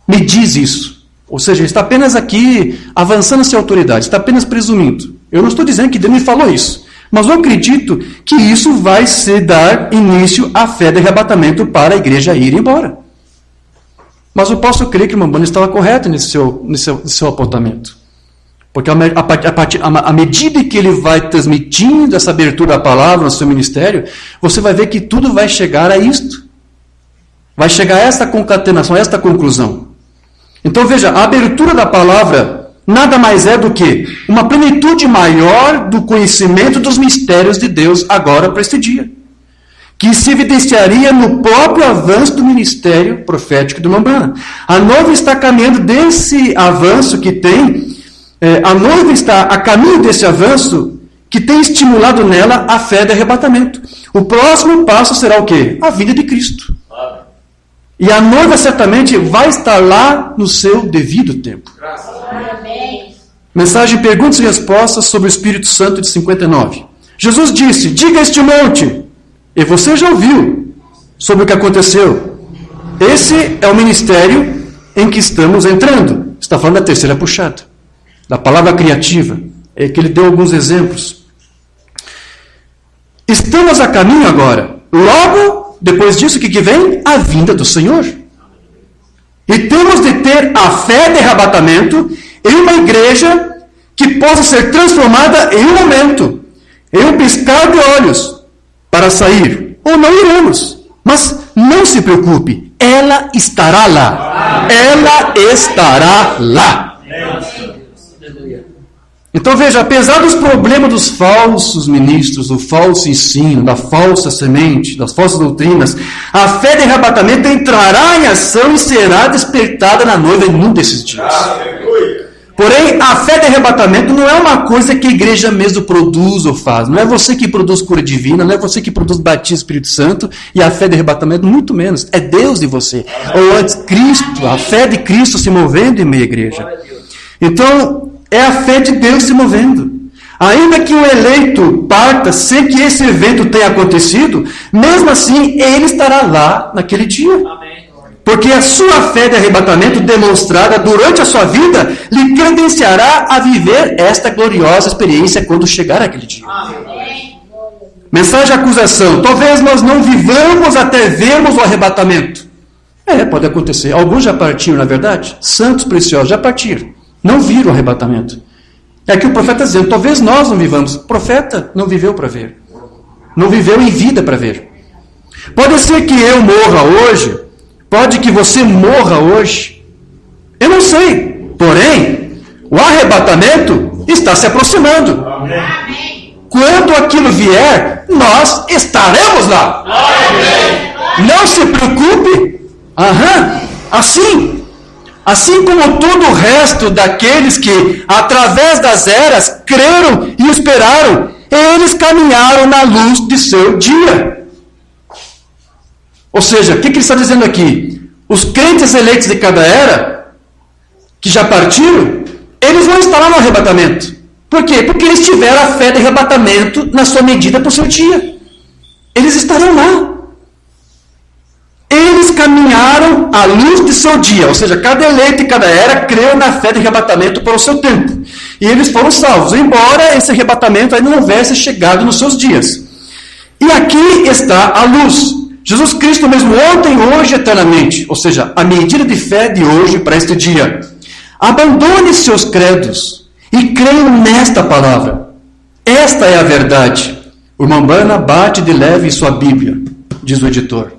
me diz isso. Ou seja, ele está apenas aqui avançando sem autoridade, está apenas presumindo. Eu não estou dizendo que Deus me falou isso, mas eu acredito que isso vai dar início à fé de arrebatamento para a igreja ir embora. Mas eu posso crer que o Mombrana estava correto nesse seu apontamento. Porque à medida que ele vai transmitindo essa abertura da palavra no seu ministério, você vai ver que tudo vai chegar a isto. Vai chegar a esta concatenação, a esta conclusão. Então veja, a abertura da palavra nada mais é do que uma plenitude maior do conhecimento dos mistérios de Deus agora para este dia, que se evidenciaria no próprio avanço do ministério profético de Umbanda. A noiva está caminhando desse avanço que tem, a noiva está a caminho desse avanço que tem estimulado nela a fé de arrebatamento. O próximo passo será o quê? A vinda de Cristo. E a noiva certamente vai estar lá no seu devido tempo. Amém. Mensagem Perguntas e Respostas sobre o Espírito Santo de 59. Jesus disse, diga a este monte, e você já ouviu sobre o que aconteceu. Esse é o ministério em que estamos entrando. Está falando da terceira puxada, da palavra criativa, é que ele deu alguns exemplos. Estamos a caminho agora. Logo, depois disso, o que vem? A vinda do Senhor. E temos de ter a fé de arrebatamento em uma igreja que possa ser transformada em um momento, em um piscar de olhos, para sair. Ou não iremos. Mas não se preocupe, ela estará lá. Ela estará lá. Então veja, apesar dos problemas dos falsos ministros, do falso ensino, da falsa semente, das falsas doutrinas, a fé de arrebatamento entrará em ação e será despertada na noiva em um desses dias. Porém, a fé de arrebatamento não é uma coisa que a igreja mesmo produz ou faz. Não é você que produz cura divina, não é você que produz batismo do Espírito Santo, e a fé de arrebatamento muito menos. É Deus em você. Ou antes, Cristo, a fé de Cristo se movendo em meio à igreja. Então, é a fé de Deus se movendo. Ainda que o eleito parta sem que esse evento tenha acontecido, mesmo assim, ele estará lá naquele dia. Porque a sua fé de arrebatamento demonstrada durante a sua vida lhe credenciará a viver esta gloriosa experiência quando chegar aquele dia. Amém. Mensagem de acusação. Talvez nós não vivamos até vermos o arrebatamento. Pode acontecer. Alguns já partiram, na verdade. Santos preciosos já partiram. Não viram o arrebatamento. É que o profeta está dizendo, talvez nós não vivamos. O profeta não viveu para ver. Não viveu em vida para ver. Pode ser que eu morra hoje, pode que você morra hoje. Eu não sei. Porém, o arrebatamento está se aproximando. Amém. Quando aquilo vier, nós estaremos lá. Amém. Não se preocupe. Assim como todo o resto daqueles que, através das eras, creram e esperaram, eles caminharam na luz de seu dia. Ou seja, o que ele está dizendo aqui? Os crentes eleitos de cada era, que já partiram, eles vão estar lá no arrebatamento. Por quê? Porque eles tiveram a fé de arrebatamento na sua medida por seu dia. Eles estarão lá. Eles caminharam à luz de seu dia, ou seja, cada eleito e cada era creu na fé de arrebatamento para o seu tempo. E eles foram salvos, embora esse arrebatamento ainda não houvesse chegado nos seus dias. E aqui está a luz. Jesus Cristo mesmo ontem, hoje, eternamente. Ou seja, a medida de fé de hoje para este dia. Abandone seus credos e creiam nesta palavra. Esta é a verdade. O Umbanda bate de leve em sua Bíblia, diz o editor.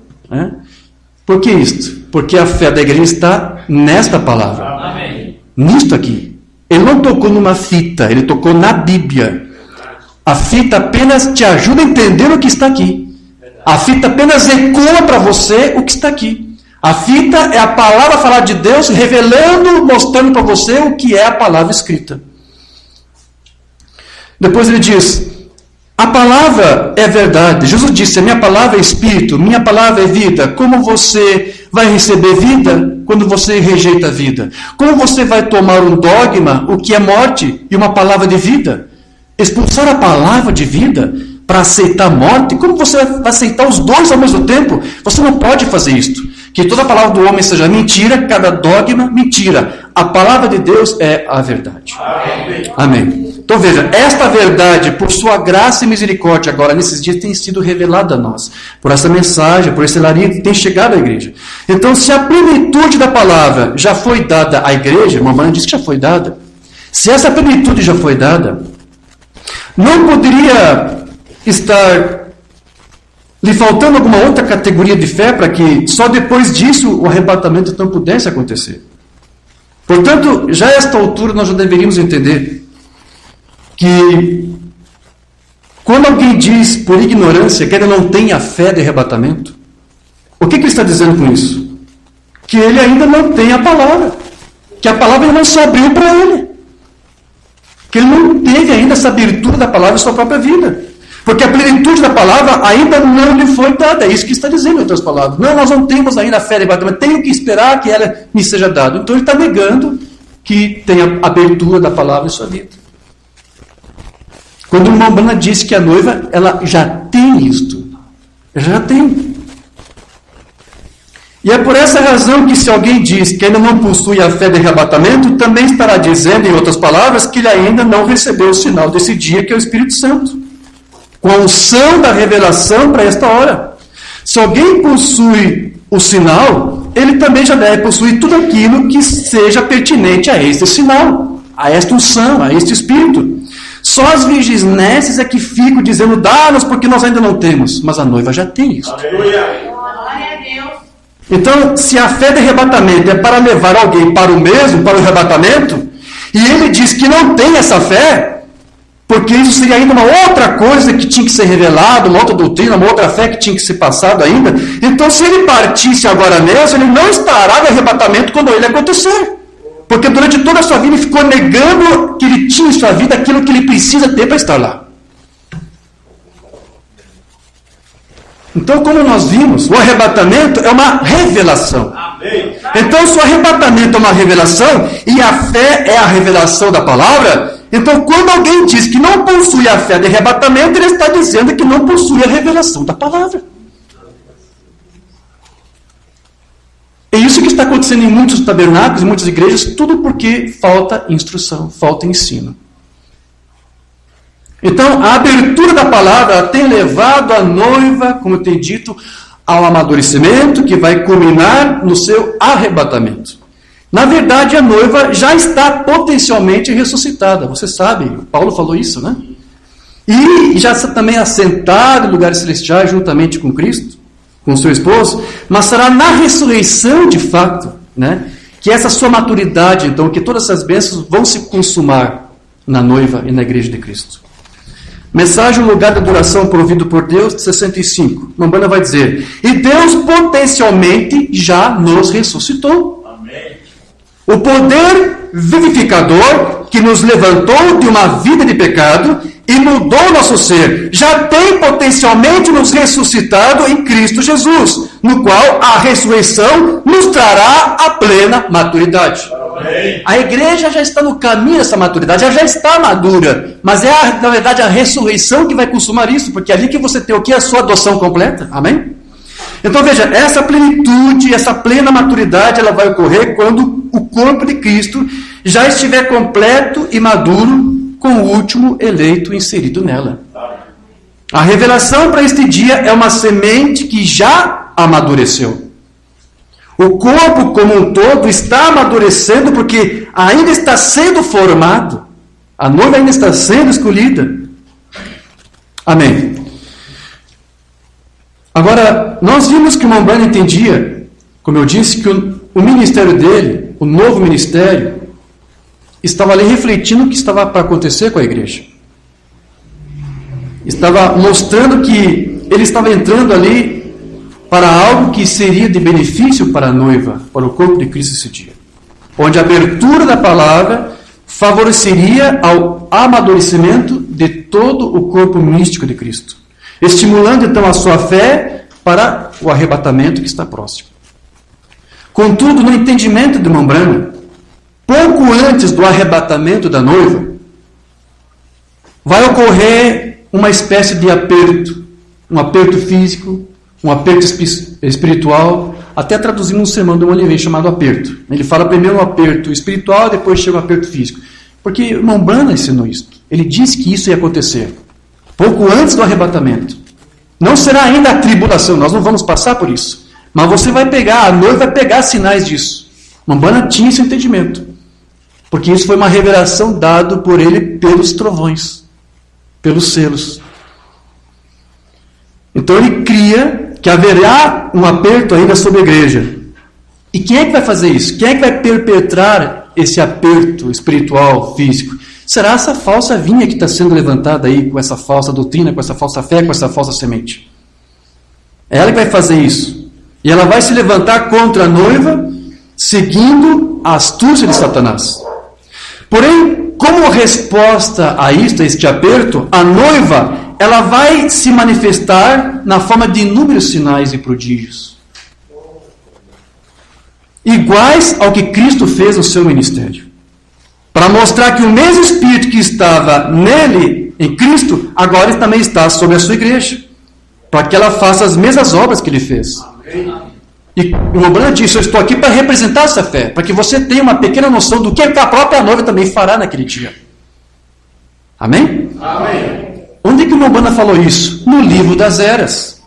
Por que isto? Porque a fé da igreja está nesta palavra. Amém. Nisto aqui. Ele não tocou numa fita, ele tocou na Bíblia. A fita apenas te ajuda a entender o que está aqui. A fita apenas ecoa para você o que está aqui. A fita é a palavra falada de Deus revelando, mostrando para você o que é a palavra escrita. Depois ele diz, a palavra é verdade. Jesus disse, a minha palavra é espírito, minha palavra é vida. Como você vai receber vida quando você rejeita a vida? Como você vai tomar um dogma, o que é morte, e uma palavra de vida? Expulsar a palavra de vida para aceitar a morte? Como você vai aceitar os dois ao mesmo tempo? Você não pode fazer isto. Que toda a palavra do homem seja mentira, cada dogma mentira. A palavra de Deus é a verdade. Amém. Amém. Então veja, esta verdade, por sua graça e misericórdia, agora nesses dias tem sido revelada a nós. Por essa mensagem, por esse larinho que tem chegado à igreja. Então, se a plenitude da palavra já foi dada à igreja, a mamãe disse que já foi dada. Se essa plenitude já foi dada, não poderia estar lhe faltando alguma outra categoria de fé para que só depois disso o arrebatamento não pudesse acontecer. Portanto, já a esta altura nós já deveríamos entender que quando alguém diz por ignorância que ele não tem a fé de arrebatamento, o que ele está dizendo com isso? Que ele ainda não tem a palavra, que a palavra ainda não se abriu para ele, que ele não teve ainda essa abertura da palavra em sua própria vida, porque a plenitude da palavra ainda não lhe foi dada. É isso que está dizendo em outras palavras. Não, nós não temos ainda a fé de arrebatamento, tenho que esperar que ela me seja dada. Então ele está negando que tem a abertura da palavra em sua vida. Quando o irmão Branham disse que a noiva, ela já tem isto. Ela já tem. E é por essa razão que se alguém diz que ainda não possui a fé de arrebatamento, também estará dizendo, em outras palavras, que ele ainda não recebeu o sinal desse dia, que é o Espírito Santo, com a unção da revelação para esta hora. Se alguém possui o sinal, ele também já deve possuir tudo aquilo que seja pertinente a este sinal, a esta unção, a este Espírito. Só as virgens nécias é que ficam dizendo, dá-nos porque nós ainda não temos. Mas a noiva já tem isso. Glória a Deus. Então, se a fé de arrebatamento é para levar alguém para o mesmo, para o arrebatamento, e ele diz que não tem essa fé, porque isso seria ainda uma outra coisa que tinha que ser revelada, uma outra doutrina, uma outra fé que tinha que ser passada ainda, então se ele partisse agora mesmo, ele não estará no arrebatamento quando ele acontecer. Porque durante toda a sua vida ele ficou negando que ele tinha em sua vida aquilo que ele precisa ter para estar lá. Então, como nós vimos, o arrebatamento é uma revelação. Então, se o arrebatamento é uma revelação e a fé é a revelação da palavra, então quando alguém diz que não possui a fé de arrebatamento, ele está dizendo que não possui a revelação da palavra. É isso que está acontecendo em muitos tabernáculos, em muitas igrejas, tudo porque falta instrução, falta ensino. Então, a abertura da palavra tem levado a noiva, como eu tenho dito, ao amadurecimento que vai culminar no seu arrebatamento. Na verdade, a noiva já está potencialmente ressuscitada. Você sabe, Paulo falou isso, né? E já está também assentada em lugares celestiais juntamente com Cristo, com seu esposo, mas será na ressurreição de fato, né, que essa sua maturidade, então, que todas essas bênçãos vão se consumar na noiva e na igreja de Cristo. Mensagem, o lugar da adoração provido por Deus, 65. Mambana vai dizer, e Deus potencialmente já nos ressuscitou. Amém. O poder vivificador que nos levantou de uma vida de pecado e mudou nosso ser, já tem potencialmente nos ressuscitado em Cristo Jesus, no qual a ressurreição nos trará a plena maturidade. Amém. A igreja já está no caminho dessa maturidade, ela já está madura, mas é, na verdade, a ressurreição que vai consumar isso, porque é ali que você tem o que? A sua adoção completa. Amém? Então veja, essa plenitude, essa plena maturidade, ela vai ocorrer quando o corpo de Cristo já estiver completo e maduro, com o último eleito inserido nela. A revelação para este dia é uma semente que já amadureceu. O corpo como um todo está amadurecendo porque ainda está sendo formado. A noiva ainda está sendo escolhida. Amém. Agora, nós vimos que o Mambana entendia, como eu disse, que o ministério dele, o novo ministério, estava ali refletindo o que estava para acontecer com a igreja. Estava mostrando que ele estava entrando ali para algo que seria de benefício para a noiva, para o corpo de Cristo esse dia. Onde a abertura da palavra favoreceria ao amadurecimento de todo o corpo místico de Cristo, estimulando então a sua fé para o arrebatamento que está próximo. Contudo, no entendimento de Mambana, pouco antes do arrebatamento da noiva, vai ocorrer uma espécie de aperto, um aperto físico, um aperto espiritual, até traduzimos um sermão de uma livre chamado aperto. Ele fala primeiro um aperto espiritual, depois chega um aperto físico. Porque o Mambana ensinou isso. Ele disse que isso ia acontecer pouco antes do arrebatamento. Não será ainda a tribulação, nós não vamos passar por isso. Mas você vai pegar, a noiva vai pegar sinais disso. Mambana tinha esse entendimento. Porque isso foi uma revelação dada por ele pelos trovões, pelos selos. Então ele cria que haverá um aperto ainda sobre a igreja. E quem é que vai fazer isso? Quem é que vai perpetrar esse aperto espiritual, físico? Será essa falsa vinha que está sendo levantada aí com essa falsa doutrina, com essa falsa fé, com essa falsa semente. É ela que vai fazer isso. E ela vai se levantar contra a noiva, seguindo a astúcia de Satanás. Porém, como resposta a isto, a este aperto, a noiva, ela vai se manifestar na forma de inúmeros sinais e prodígios, iguais ao que Cristo fez no seu ministério, para mostrar que o mesmo Espírito que estava nele, em Cristo, agora também está sobre a sua igreja, para que ela faça as mesmas obras que ele fez. E o Romano disse: eu estou aqui para representar essa fé, para que você tenha uma pequena noção do que a própria noiva também fará naquele dia. Amém? Amém. Onde que o Mombana falou isso? No livro das eras,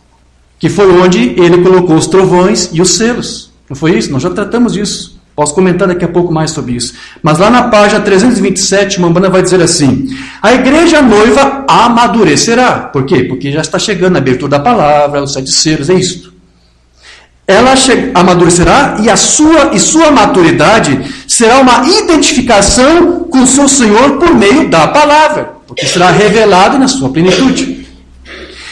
que foi onde ele colocou os trovões e os selos. Não foi isso? Nós já tratamos disso. Posso comentar daqui a pouco mais sobre isso. Mas lá na página 327, o Mombana vai dizer assim: a igreja noiva amadurecerá. Por quê? Porque já está chegando a abertura da palavra, os 7 selos, é isso. Ela amadurecerá e sua maturidade será uma identificação com o seu Senhor por meio da palavra, porque será revelado na sua plenitude.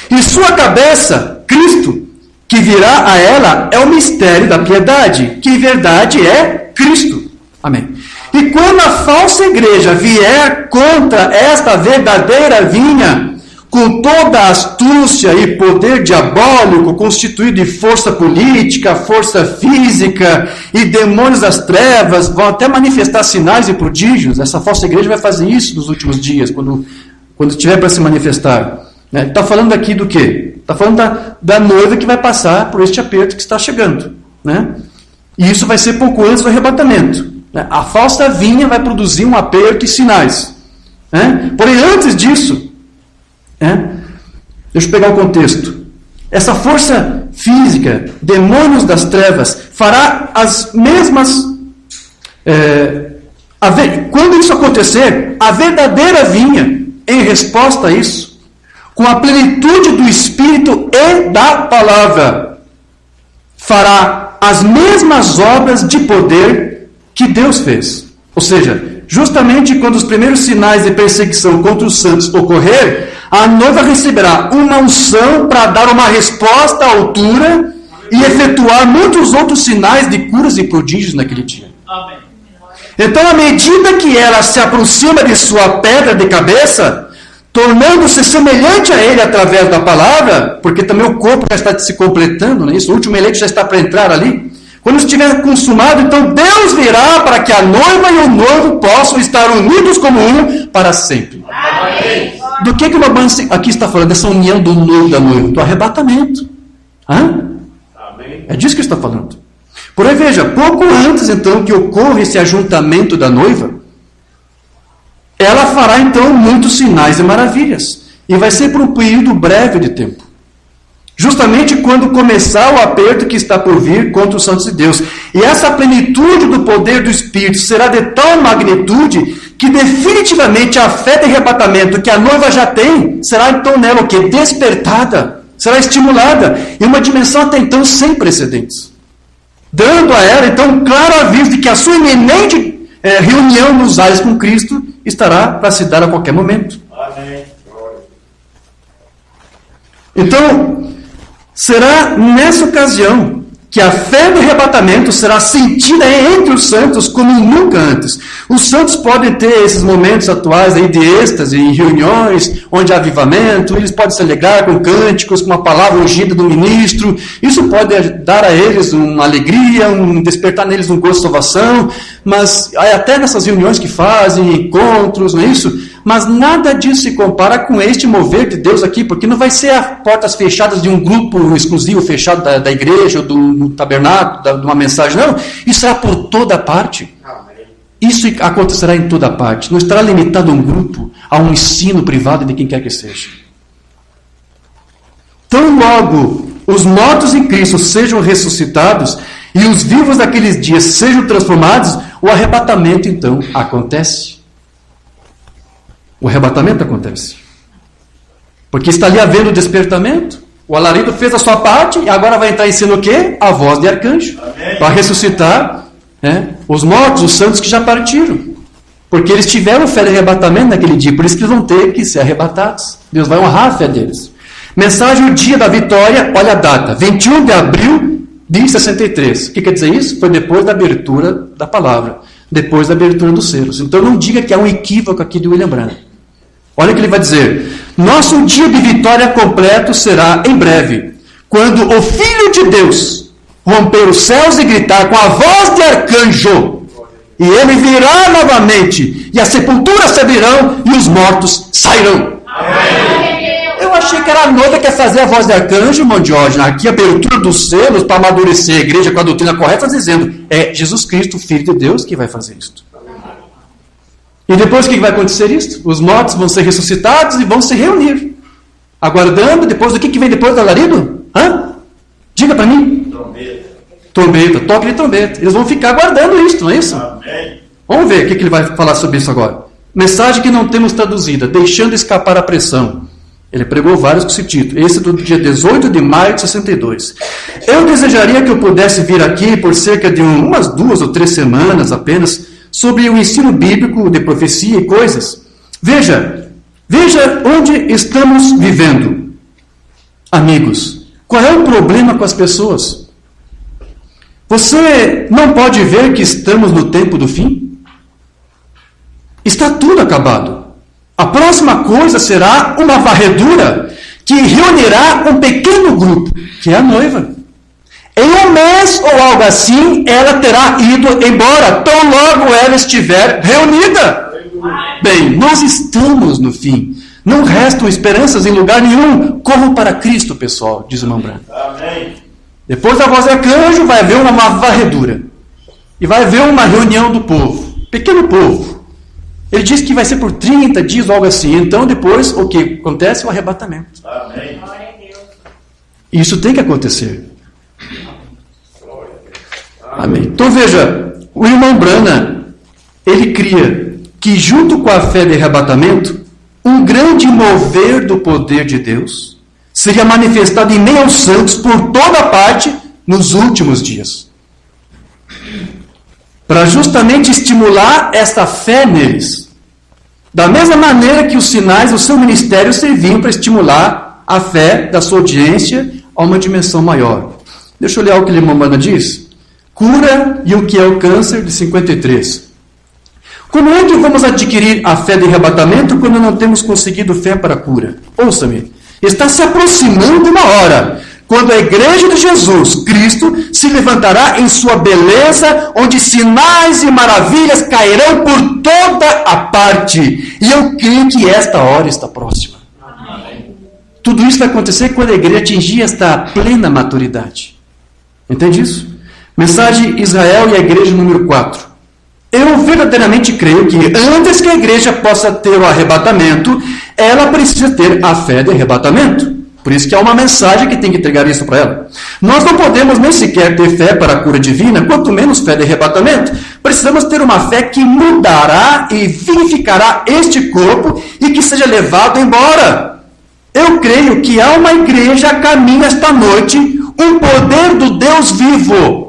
E sua cabeça, Cristo, que virá a ela, é o mistério da piedade, que em verdade é Cristo. Amém. E quando a falsa igreja vier contra esta verdadeira vinha, com toda a astúcia e poder diabólico, constituído de força política, força física e demônios das trevas, vão até manifestar sinais e prodígios. Essa falsa igreja vai fazer isso nos últimos dias, quando estiver para se manifestar. Está falando aqui do quê? Está falando da noiva que vai passar por este aperto que está chegando. Né? E isso vai ser pouco antes do arrebatamento. A falsa vinha vai produzir um aperto e sinais. Né? Porém, antes disso, deixa eu pegar o contexto. Essa força física, demônios das trevas, fará as mesmas... quando isso acontecer, a verdadeira vinha, em resposta a isso, com a plenitude do Espírito e da palavra, fará as mesmas obras de poder que Deus fez. Ou seja, justamente quando os primeiros sinais de perseguição contra os santos ocorrer, a noiva receberá uma unção para dar uma resposta à altura e efetuar muitos outros sinais de curas e prodígios naquele dia. Amém. Então, à medida que ela se aproxima de sua pedra de cabeça, tornando-se semelhante a ele através da palavra, porque também o corpo já está se completando, não é isso? O último eleito já está para entrar ali. Quando estiver consumado, então Deus virá para que a noiva e o noivo possam estar unidos como um para sempre. Amém. Do que o Babano aqui está falando? Dessa união do noivo e da noiva? Do arrebatamento. Amém. É disso que está falando. Porém, veja, pouco antes então que ocorra esse ajuntamento da noiva, ela fará então muitos sinais e maravilhas. E vai ser por um período breve de tempo. Justamente quando começar o aperto que está por vir contra os santos de Deus. E essa plenitude do poder do Espírito será de tal magnitude que definitivamente a fé de arrebatamento que a noiva já tem, será então nela o quê? Despertada, será estimulada em uma dimensão até então sem precedentes. Dando a ela então um claro aviso de que a sua iminente reunião nos ares com Cristo estará para se dar a qualquer momento. Amém. Então, será nessa ocasião que a fé do arrebatamento será sentida entre os santos como nunca antes. Os santos podem ter esses momentos atuais aí de êxtase, em reuniões, onde há avivamento, eles podem se alegrar com cânticos, com uma palavra ungida do ministro, isso pode dar a eles uma alegria, despertar neles um gosto de salvação, mas até nessas reuniões que fazem, encontros, não é isso? Mas nada disso se compara com este mover de Deus aqui, porque não vai ser as portas fechadas de um grupo exclusivo, fechado da igreja, ou do tabernáculo, de uma mensagem, não. Isso será por toda parte. Isso acontecerá em toda parte. Não estará limitado a um grupo, a um ensino privado de quem quer que seja. Tão logo os mortos em Cristo sejam ressuscitados e os vivos daqueles dias sejam transformados, o arrebatamento então acontece. O arrebatamento acontece. Porque está ali havendo o despertamento. O alarido fez a sua parte e agora vai entrar em cena o quê? A voz de arcanjo. Para ressuscitar Os mortos, os santos que já partiram. Porque eles tiveram fé de arrebatamento naquele dia, por isso que eles vão ter que ser arrebatados. Deus vai honrar a fé deles. Mensagem, o dia da vitória, olha a data, 21 de abril de 63. O que quer dizer isso? Foi depois da abertura da palavra, depois da abertura dos selos. Então não diga que há um equívoco aqui de William Branham. Olha o que ele vai dizer. Nosso dia de vitória completo será em breve, quando o Filho de Deus romper os céus e gritar com a voz de arcanjo, e ele virá novamente, e a sepultura se abrirão, e os mortos sairão. Eu achei que era a noiva que ia fazer a voz de arcanjo, irmão Jorge, aqui a abertura dos selos para amadurecer a igreja com a doutrina correta, dizendo, é Jesus Cristo, Filho de Deus, que vai fazer isso. E depois o que vai acontecer isso? Os mortos vão ser ressuscitados e vão se reunir. Aguardando, depois do que vem depois do alarido? Diga para mim. Trombeta, toque de trombeta. Eles vão ficar aguardando isso, não é isso? Amém. Vamos ver o que ele vai falar sobre isso agora. Mensagem que não temos traduzida, deixando escapar a pressão. Ele pregou vários com esse título. Esse do dia 18 de maio de 62. Eu desejaria que eu pudesse vir aqui por cerca de umas 2 ou 3 semanas apenas, sobre o ensino bíblico de profecia e coisas. Veja onde estamos vivendo. Amigos, qual é o problema com as pessoas? Você não pode ver que estamos no tempo do fim? Está tudo acabado. A próxima coisa será uma varredura que reunirá um pequeno grupo, que é a noiva. Em um mês ou algo assim, ela terá ido embora, tão logo ela estiver reunida. Bem, nós estamos no fim. Não restam esperanças em lugar nenhum. Corram para Cristo, pessoal, diz o irmão Branham. Amém. Depois da voz de arcanjo, vai haver uma varredura. E vai haver uma reunião do povo. Pequeno povo. Ele diz que vai ser por 30 dias ou algo assim. Então, depois, o que acontece? O arrebatamento. Amém. Isso tem que acontecer. Amém. Então veja, o irmão Branham, ele cria que junto com a fé de arrebatamento, um grande mover do poder de Deus seria manifestado em meio aos santos por toda parte nos últimos dias. Para justamente estimular essa fé neles. Da mesma maneira que os sinais do seu ministério serviam para estimular a fé da sua audiência a uma dimensão maior. Deixa eu ler o que o irmão Branham diz. Cura e o que é o câncer, de 53. Como é que vamos adquirir a fé de arrebatamento quando não temos conseguido fé para a cura? Ouça-me. Está se aproximando uma hora, quando a igreja de Jesus Cristo se levantará em sua beleza, onde sinais e maravilhas cairão por toda a parte. E eu creio que esta hora está próxima. Amém. Tudo isso vai acontecer quando a igreja atingir esta plena maturidade. Entende isso? Mensagem Israel e a igreja número 4. Eu verdadeiramente creio que antes que a igreja possa ter o arrebatamento, ela precisa ter a fé de arrebatamento. Por isso que há uma mensagem que tem que entregar isso para ela. Nós não podemos nem sequer ter fé para a cura divina, quanto menos fé de arrebatamento. Precisamos ter uma fé que mudará e vivificará este corpo e que seja levado embora. Eu creio que há uma igreja a caminho esta noite, um poder do Deus vivo,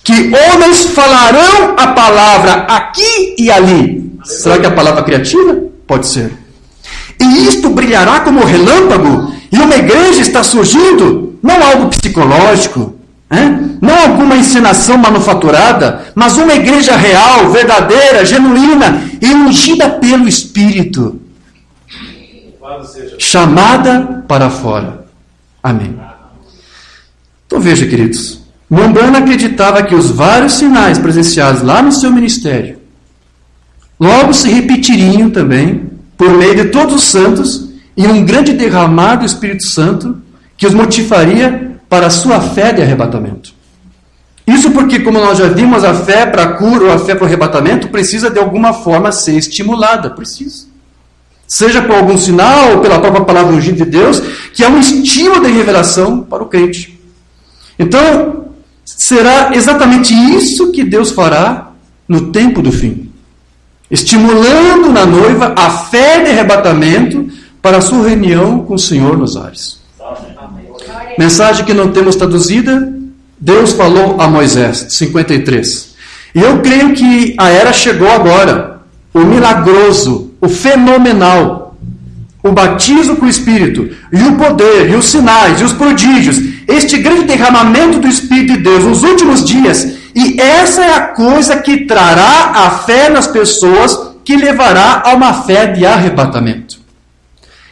que homens falarão a palavra aqui e ali. Será que é a palavra criativa? Pode ser. E isto brilhará como relâmpago, e uma igreja está surgindo, não algo psicológico, não alguma encenação manufaturada, mas uma igreja real, verdadeira, genuína e ungida pelo Espírito, chamada para fora. Amém. Então veja, queridos, Branham acreditava que os vários sinais presenciados lá no seu ministério logo se repetiriam também por meio de todos os santos e um grande derramar do Espírito Santo que os motivaria para a sua fé de arrebatamento. Isso porque, como nós já vimos, a fé para a cura ou a fé para o arrebatamento precisa de alguma forma ser estimulada. Precisa. Seja por algum sinal ou pela própria palavra ungida de Deus, que é um estímulo de revelação para o crente. Então, será exatamente isso que Deus fará no tempo do fim. Estimulando na noiva a fé de arrebatamento para a sua reunião com o Senhor nos ares. Mensagem que não temos traduzida, Deus falou a Moisés, 53. E eu creio que a era chegou agora. O milagroso, o fenomenal, o batismo com o Espírito, e o poder, e os sinais, e os prodígios, este grande derramamento do Espírito de Deus nos últimos dias, e essa é a coisa que trará a fé nas pessoas, que levará a uma fé de arrebatamento,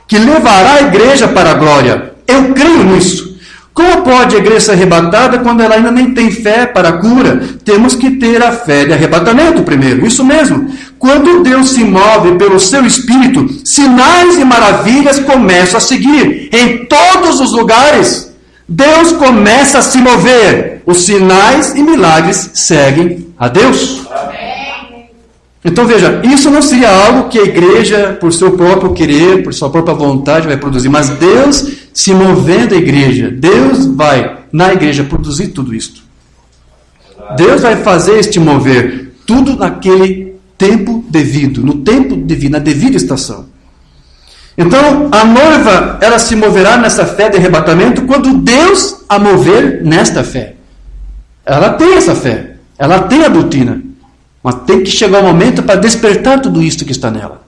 que levará a igreja para a glória. Eu creio nisso. Como pode a igreja ser arrebatada quando ela ainda nem tem fé para a cura? Temos que ter a fé de arrebatamento primeiro. Isso mesmo. Quando Deus se move pelo seu Espírito, sinais e maravilhas começam a seguir. Em todos os lugares, Deus começa a se mover. Os sinais e milagres seguem a Deus. Então veja, isso não seria algo que a igreja, por seu próprio querer, por sua própria vontade, vai produzir. Mas Deus se movendo a igreja, Deus vai na igreja produzir tudo isto. Deus vai fazer este mover, tudo naquele tempo devido, no tempo devido, na devida estação. Então, a noiva, ela se moverá nessa fé de arrebatamento quando Deus a mover nesta fé. Ela tem essa fé, ela tem a doutrina, mas tem que chegar o momento para despertar tudo isto que está nela.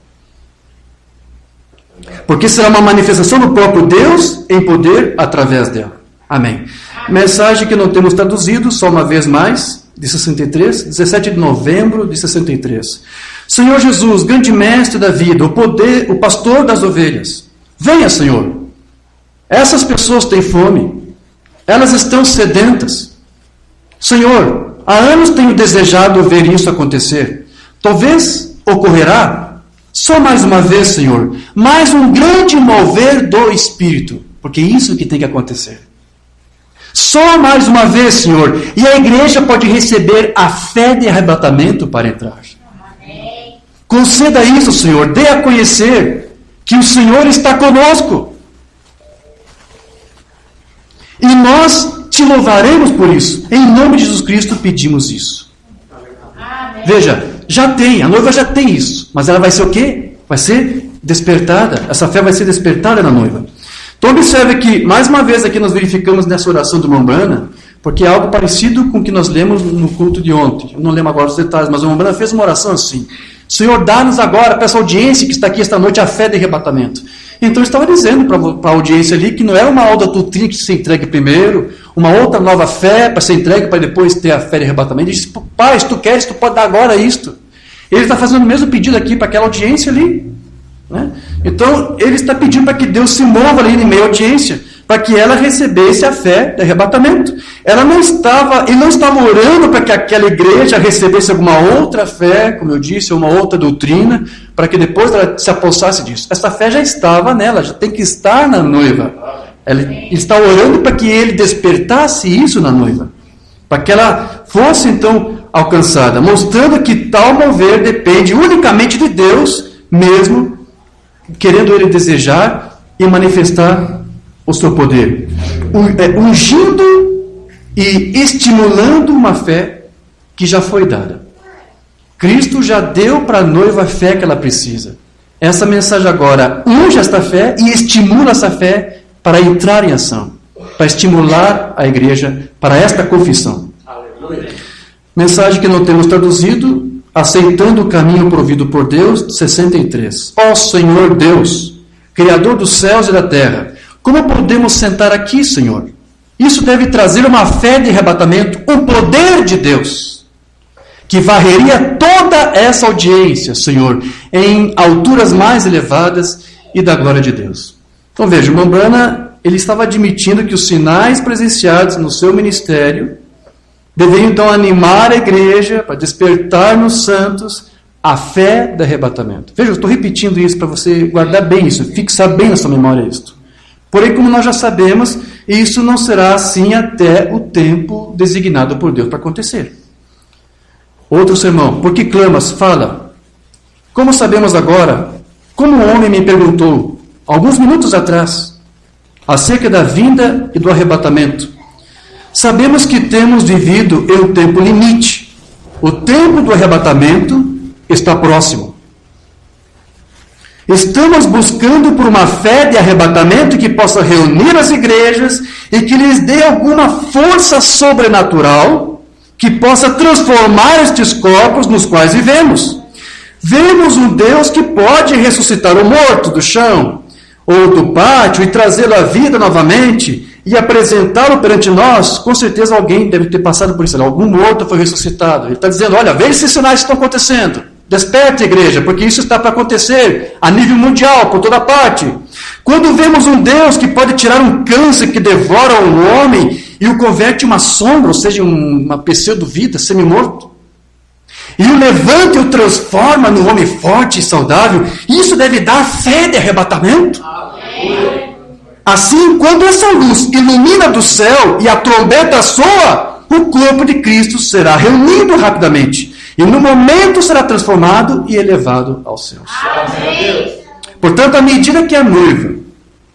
Porque será uma manifestação do próprio Deus em poder através dela. Amém. Mensagem que não temos traduzido, só uma vez mais, de 63, 17 de novembro de 63. Senhor Jesus, grande mestre da vida, o poder, o pastor das ovelhas. Venha, Senhor. Essas pessoas têm fome. Elas estão sedentas. Senhor, há anos tenho desejado ver isso acontecer. Talvez ocorrerá. Só mais uma vez, Senhor, mais um grande mover do Espírito, porque é isso que tem que acontecer. Só mais uma vez, Senhor, e a igreja pode receber a fé de arrebatamento para entrar. Amém. Conceda isso, Senhor, dê a conhecer que o Senhor está conosco. E nós te louvaremos por isso. Em nome de Jesus Cristo pedimos isso. Amém. Veja, já tem, a noiva já tem isso, mas ela vai ser o quê? Vai ser despertada, essa fé vai ser despertada na noiva. Então observe que, mais uma vez aqui nós verificamos nessa oração do Mombrana, porque é algo parecido com o que nós lemos no culto de ontem. Eu não lembro agora os detalhes, mas o Mombrana fez uma oração assim: Senhor, dá-nos agora, para essa audiência que está aqui esta noite, a fé de arrebatamento. Então ele estava dizendo para a audiência ali que não é uma aula doutrina que se entregue primeiro, uma outra nova fé para ser entregue para depois ter a fé de arrebatamento. Ele disse: Pai, se tu queres, tu pode dar agora isto. Ele está fazendo o mesmo pedido aqui para aquela audiência ali. Né? Então ele está pedindo para que Deus se mova ali em meio à audiência, para que ela recebesse a fé de arrebatamento. Ele não estava orando para que aquela igreja recebesse alguma outra fé, como eu disse, ou uma outra doutrina, para que depois ela se apossasse disso. Essa fé já estava nela, já tem que estar na noiva. Ele está orando para que ele despertasse isso na noiva, para que ela fosse então alcançada, mostrando que tal mover depende unicamente de Deus, mesmo querendo ele desejar e manifestar o seu poder, ungindo e estimulando uma fé que já foi dada. Cristo já deu para a noiva a fé que ela precisa. Essa mensagem agora unge esta fé e estimula essa fé para entrar em ação, para estimular a igreja para esta confissão. Aleluia. Mensagem que não temos traduzido, aceitando o caminho provido por Deus, 63. Ó Senhor Deus, Criador dos céus e da terra, como podemos sentar aqui, Senhor? Isso deve trazer uma fé de arrebatamento, um poder de Deus, que varreria toda essa audiência, Senhor, em alturas mais elevadas e da glória de Deus. Então veja, o Mombrana, ele estava admitindo que os sinais presenciados no seu ministério deveriam então animar a igreja para despertar nos santos a fé do arrebatamento. Veja, eu estou repetindo isso para você guardar bem isso, fixar bem na sua memória isto. Porém, como nós já sabemos, isso não será assim até o tempo designado por Deus para acontecer. Outro sermão: por que clamas? Fala. Como sabemos agora, como um homem me perguntou, alguns minutos atrás, acerca da vinda e do arrebatamento, sabemos que temos vivido em um tempo limite. O tempo do arrebatamento está próximo. Estamos buscando por uma fé de arrebatamento que possa reunir as igrejas e que lhes dê alguma força sobrenatural que possa transformar estes corpos nos quais vivemos. Vemos um Deus que pode ressuscitar o morto do chão ou do pátio e trazê-lo à vida novamente e apresentá-lo perante nós. Com certeza alguém deve ter passado por isso. Algum morto foi ressuscitado. Ele está dizendo, olha, veja esses sinais que estão acontecendo. Desperte, igreja, porque isso está para acontecer a nível mundial, por toda parte. Quando vemos um Deus que pode tirar um câncer que devora um homem e o converte em uma sombra, ou seja, uma pseudo-vida, semi-morto, e o levanta e o transforma num homem forte e saudável, isso deve dar fé de arrebatamento. Amém. Assim, quando essa luz ilumina do céu e a trombeta soa, o corpo de Cristo será reunido rapidamente. E no momento será transformado e elevado aos céus. Amém. Portanto, à medida que a noiva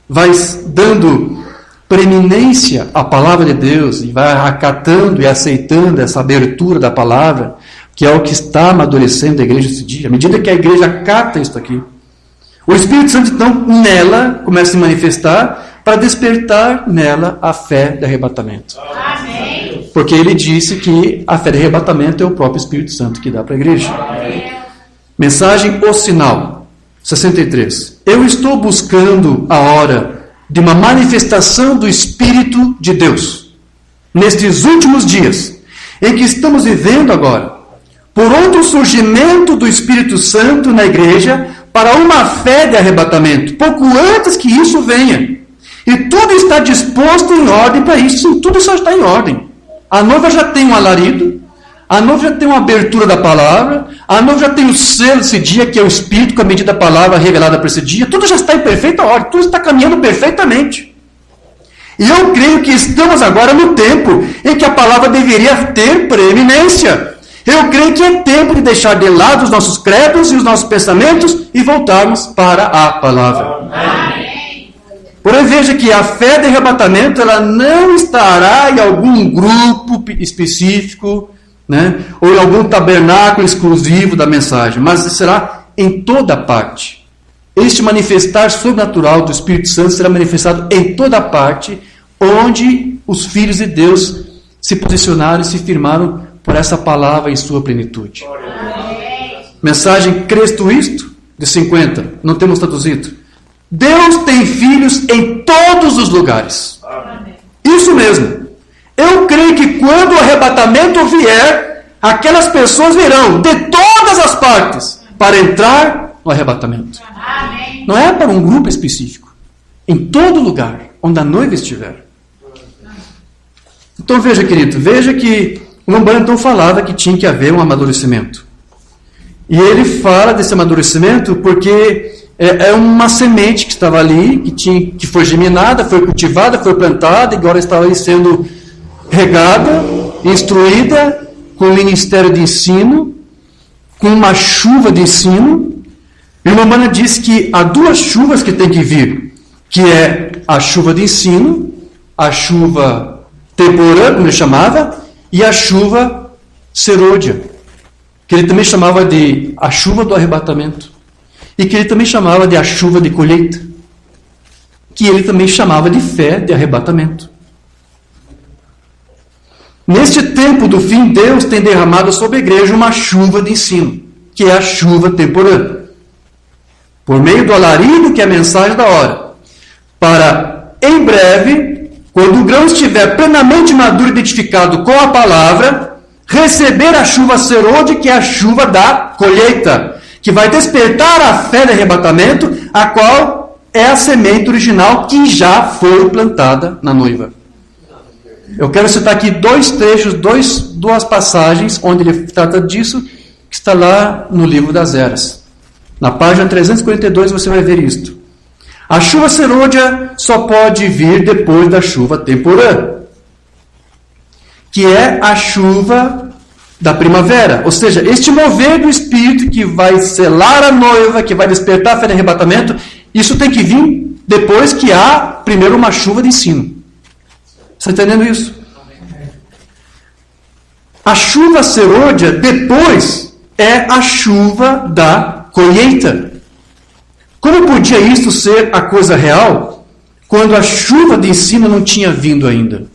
vai dando preeminência à palavra de Deus e vai acatando e aceitando essa abertura da palavra, que é o que está amadurecendo a igreja esse dia, à medida que a igreja acata isso aqui, o Espírito Santo, então, nela começa a se manifestar para despertar nela a fé de arrebatamento. Amém. Porque ele disse que a fé de arrebatamento é o próprio Espírito Santo que dá para a igreja. Amém. Mensagem O Sinal, 63. Eu estou buscando a hora de uma manifestação do Espírito de Deus, nestes últimos dias, em que estamos vivendo agora, por outro surgimento do Espírito Santo na igreja, para uma fé de arrebatamento, pouco antes que isso venha. E tudo está disposto em ordem para isso. Sim, tudo só está em ordem. A noiva já tem um alarido, a noiva já tem uma abertura da palavra, a noiva já tem o selo desse dia, que é o Espírito, com a medida da palavra revelada para esse dia. Tudo já está em perfeita ordem, tudo está caminhando perfeitamente. E eu creio que estamos agora no tempo em que a palavra deveria ter preeminência. Eu creio que é tempo de deixar de lado os nossos credos e os nossos pensamentos e voltarmos para a palavra. Amém. Porém, veja que a fé de arrebatamento ela não estará em algum grupo específico, né, ou em algum tabernáculo exclusivo da mensagem, mas será em toda parte. Este manifestar sobrenatural do Espírito Santo será manifestado em toda parte onde os filhos de Deus se posicionaram e se firmaram por essa palavra em sua plenitude. Amém. Mensagem Cristo isto, de 50, não temos traduzido. Deus tem filhos em todos os lugares. Amém. Isso mesmo. Eu creio que quando o arrebatamento vier, aquelas pessoas virão de todas as partes para entrar no arrebatamento. Amém. Não é para um grupo específico. Em todo lugar onde a noiva estiver. Então veja, querido, veja que o Umbanda então falava que tinha que haver um amadurecimento. E ele fala desse amadurecimento porque é uma semente que estava ali, que foi geminada, foi cultivada, foi plantada, e agora estava aí sendo regada, instruída, com o ministério de ensino, com uma chuva de ensino. E o Umbanda diz que há duas chuvas que tem que vir, que é a chuva de ensino, a chuva temporã, como ele chamava, e a chuva serôdia, que ele também chamava de a chuva do arrebatamento, e que ele também chamava de a chuva de colheita, que ele também chamava de fé de arrebatamento. Neste tempo do fim, Deus tem derramado sobre a igreja uma chuva de ensino, que é a chuva temporã, por meio do alarido, que é a mensagem da hora, para, em breve, quando o grão estiver plenamente maduro e identificado com a palavra, receber a chuva serôdia, que é a chuva da colheita, que vai despertar a fé de arrebatamento, a qual é a semente original que já foi plantada na noiva. Eu quero citar aqui dois trechos, duas passagens, onde ele trata disso, que está lá no livro das Eras. Na página 342 você vai ver isto. A chuva serôdia só pode vir depois da chuva temporã, que é a chuva da primavera. Ou seja, este mover do Espírito que vai selar a noiva, que vai despertar a fé de arrebatamento, isso tem que vir depois que há primeiro uma chuva de ensino. Está entendendo isso? A chuva serôdia depois é a chuva da colheita. Como podia isto ser a coisa real quando a chuva de ensino não tinha vindo ainda?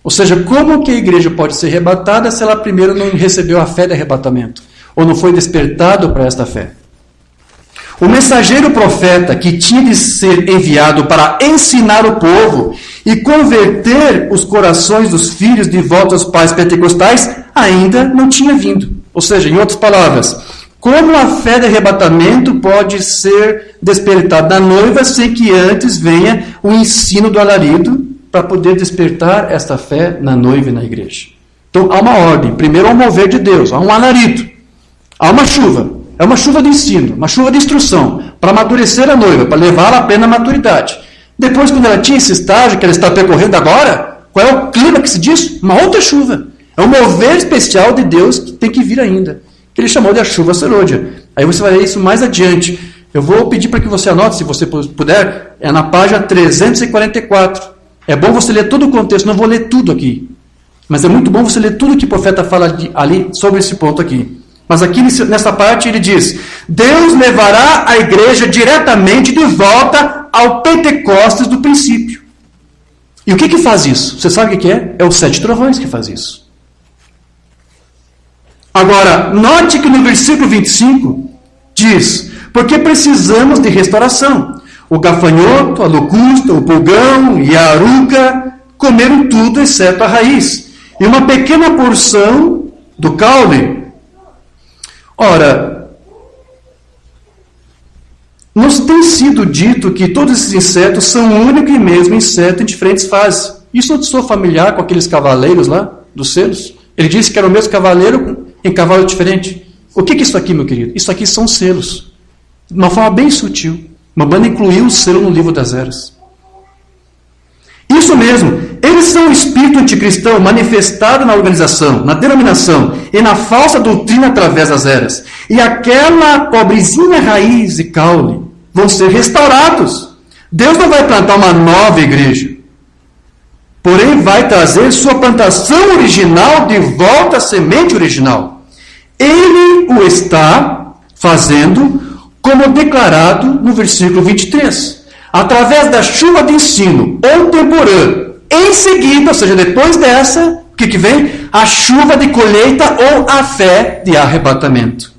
Ou seja, como que a igreja pode ser arrebatada se ela primeiro não recebeu a fé de arrebatamento? Ou não foi despertado para esta fé? O mensageiro profeta que tinha de ser enviado para ensinar o povo e converter os corações dos filhos de volta aos pais pentecostais ainda não tinha vindo. Ou seja, em outras palavras, como a fé de arrebatamento pode ser despertada na noiva sem que antes venha o ensino do alarido para poder despertar esta fé na noiva e na igreja? Então há uma ordem. Primeiro há um mover de Deus, há um alarido, há uma chuva. É uma chuva de ensino, uma chuva de instrução, para amadurecer a noiva, para levá-la à plena maturidade. Depois, quando ela tinha esse estágio que ela está percorrendo agora, qual é o clímax disso? Uma outra chuva. É um mover especial de Deus que tem que vir ainda, que ele chamou de a chuva serôdia. Aí você vai ver isso mais adiante. Eu vou pedir para que você anote, se você puder, é na página 344. É bom você ler todo o contexto, não vou ler tudo aqui. Mas é muito bom você ler tudo que o profeta fala ali sobre esse ponto aqui. Mas aqui nessa parte ele diz: Deus levará a igreja diretamente de volta ao Pentecostes do princípio. E o que faz isso? Você sabe o que é? É os 7 trovões que faz isso. Agora, note que no versículo 25 diz: porque precisamos de restauração. O gafanhoto, a locusta, o pulgão e a aruca comeram tudo exceto a raiz. E uma pequena porção do caule. Ora, nos tem sido dito que todos esses insetos são o único e mesmo inseto em diferentes fases. Isso não sou familiar com aqueles cavaleiros lá, dos selos? Ele disse que era o mesmo cavaleiro em cavalo diferente. O que é isso aqui, meu querido? Isso aqui são selos. De uma forma bem sutil. Umbanda incluiu o selo no livro das eras. Isso mesmo, eles são o espírito anticristão manifestado na organização, na denominação e na falsa doutrina através das eras. E aquela pobrezinha raiz e caule vão ser restaurados. Deus não vai plantar uma nova igreja, porém vai trazer sua plantação original de volta à semente original. Ele o está fazendo como declarado no versículo 23. Através da chuva de ensino ou temporã. Em seguida, ou seja, depois dessa, o que vem? A chuva de colheita ou a fé de arrebatamento,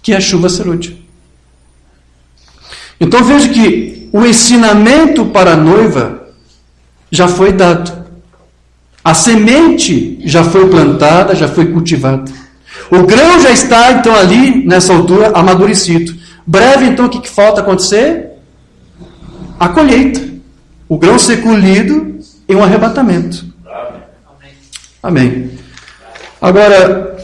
que é a chuva serôdia. Então veja que o ensinamento para a noiva já foi dado. A semente já foi plantada, já foi cultivada. O grão já está, então, ali, nessa altura, amadurecido. Breve, então, o que falta acontecer? A colheita. O grão ser colhido em um arrebatamento. Amém. Agora,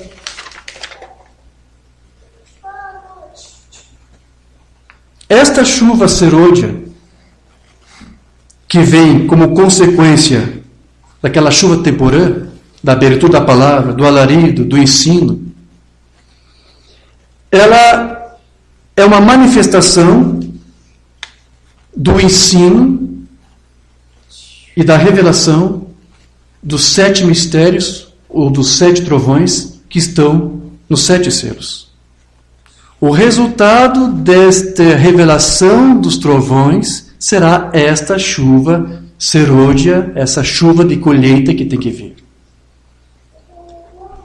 esta chuva serôdia, que vem como consequência daquela chuva temporã, da abertura da palavra, do alarido, do ensino, ela é uma manifestação do ensino e da revelação dos 7 mistérios ou dos 7 trovões que estão nos 7 selos. O resultado desta revelação dos trovões será esta chuva serôdia, essa chuva de colheita que tem que vir.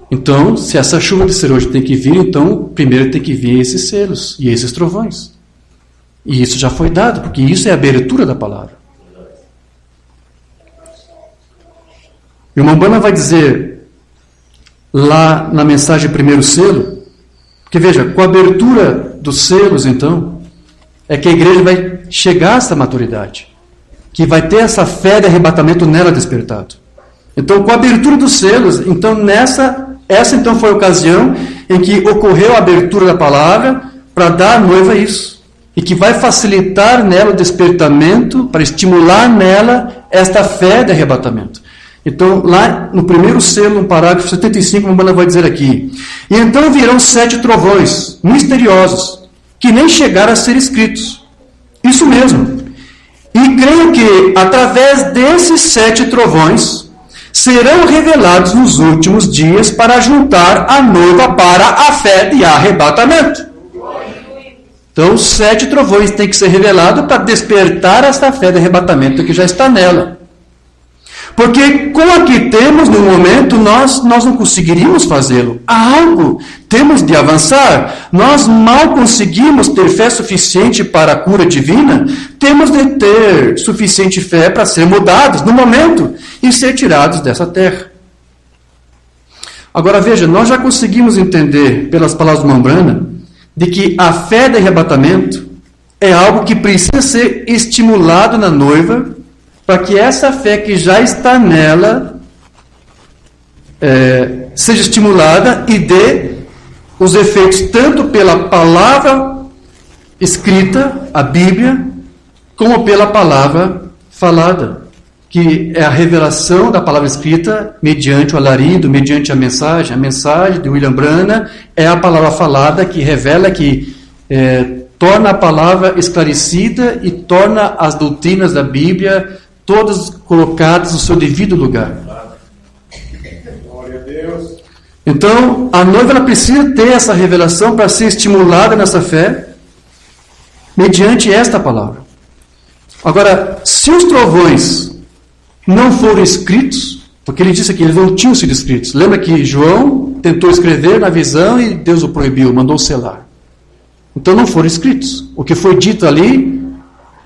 Então, se essa chuva de serôdia tem que vir, então primeiro tem que vir esses selos e esses trovões. E isso já foi dado, porque isso é a abertura da palavra. E o Umbanda vai dizer, lá na mensagem primeiro selo, que veja, com a abertura dos selos, então, é que a igreja vai chegar a essa maturidade, que vai ter essa fé de arrebatamento nela despertado. Então, com a abertura dos selos, então essa então foi a ocasião em que ocorreu a abertura da palavra para dar à noiva isso. E que vai facilitar nela o despertamento, para estimular nela esta fé de arrebatamento. Então, lá no primeiro selo, no parágrafo 75, a Umbanda vai dizer aqui: e então virão 7 trovões misteriosos, que nem chegaram a ser escritos. Isso mesmo. E creio que, através desses 7 trovões, serão revelados nos últimos dias para juntar a noiva para a fé de arrebatamento. Então, os 7 trovões têm que ser revelados para despertar essa fé de arrebatamento que já está nela. Porque com a que temos no momento, nós não conseguiríamos fazê-lo. Há algo, temos de avançar. Nós mal conseguimos ter fé suficiente para a cura divina, temos de ter suficiente fé para ser mudados no momento e ser tirados dessa terra. Agora veja, nós já conseguimos entender pelas palavras de Mambrana de que a fé de arrebatamento é algo que precisa ser estimulado na noiva para que essa fé que já está nela seja estimulada e dê os efeitos tanto pela palavra escrita, a Bíblia, como pela palavra falada, que é a revelação da palavra escrita mediante o alarido, mediante a mensagem. A mensagem de William Branham é a palavra falada que revela, que torna a palavra esclarecida e torna as doutrinas da Bíblia todas colocadas no seu devido lugar. Glória a Deus. Então, a noiva ela precisa ter essa revelação para ser estimulada nessa fé mediante esta palavra. Agora, se os trovões não foram escritos, porque ele disse que eles não tinham sido escritos. Lembra que João tentou escrever na visão e Deus o proibiu, mandou selar. Então não foram escritos. O que foi dito ali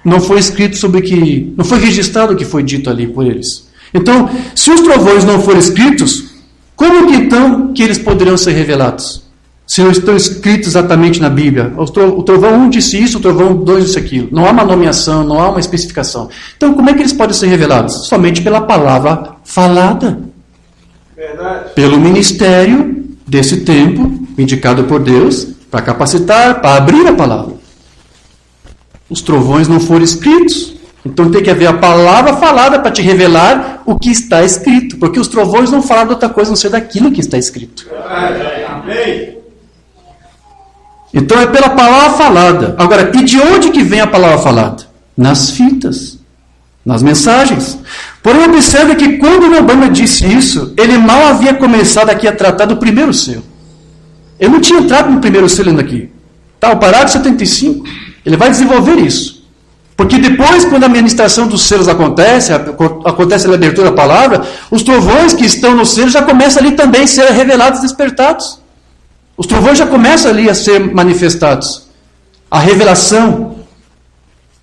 não foi escrito sobre que, não foi registrado o que foi dito ali por eles. Então, se os trovões não foram escritos, como que então que eles poderiam ser revelados? Se não estão escritos exatamente na Bíblia. O trovão 1 disse isso, o trovão 2 disse aquilo. Não há uma nomeação, não há uma especificação. Então, como é que eles podem ser revelados? Somente pela palavra falada. Verdade. Pelo ministério desse tempo, indicado por Deus, para capacitar, para abrir a palavra. Os trovões não foram escritos. Então tem que haver a palavra falada para te revelar o que está escrito. Porque os trovões não falaram de outra coisa, a não ser daquilo que está escrito. Verdade. Amém. Então é pela palavra falada. Agora, e de onde que vem a palavra falada? Nas fitas, nas mensagens. Porém, observe que quando Mambrana disse isso, ele mal havia começado aqui a tratar do primeiro selo. Ele não tinha entrado no primeiro selo ainda aqui. Tá, o parágrafo 75, ele vai desenvolver isso. Porque depois, quando a ministração dos selos acontece a abertura da palavra, os trovões que estão no selo já começam ali também a ser revelados e despertados. Os trovões já começam ali a ser manifestados. A revelação.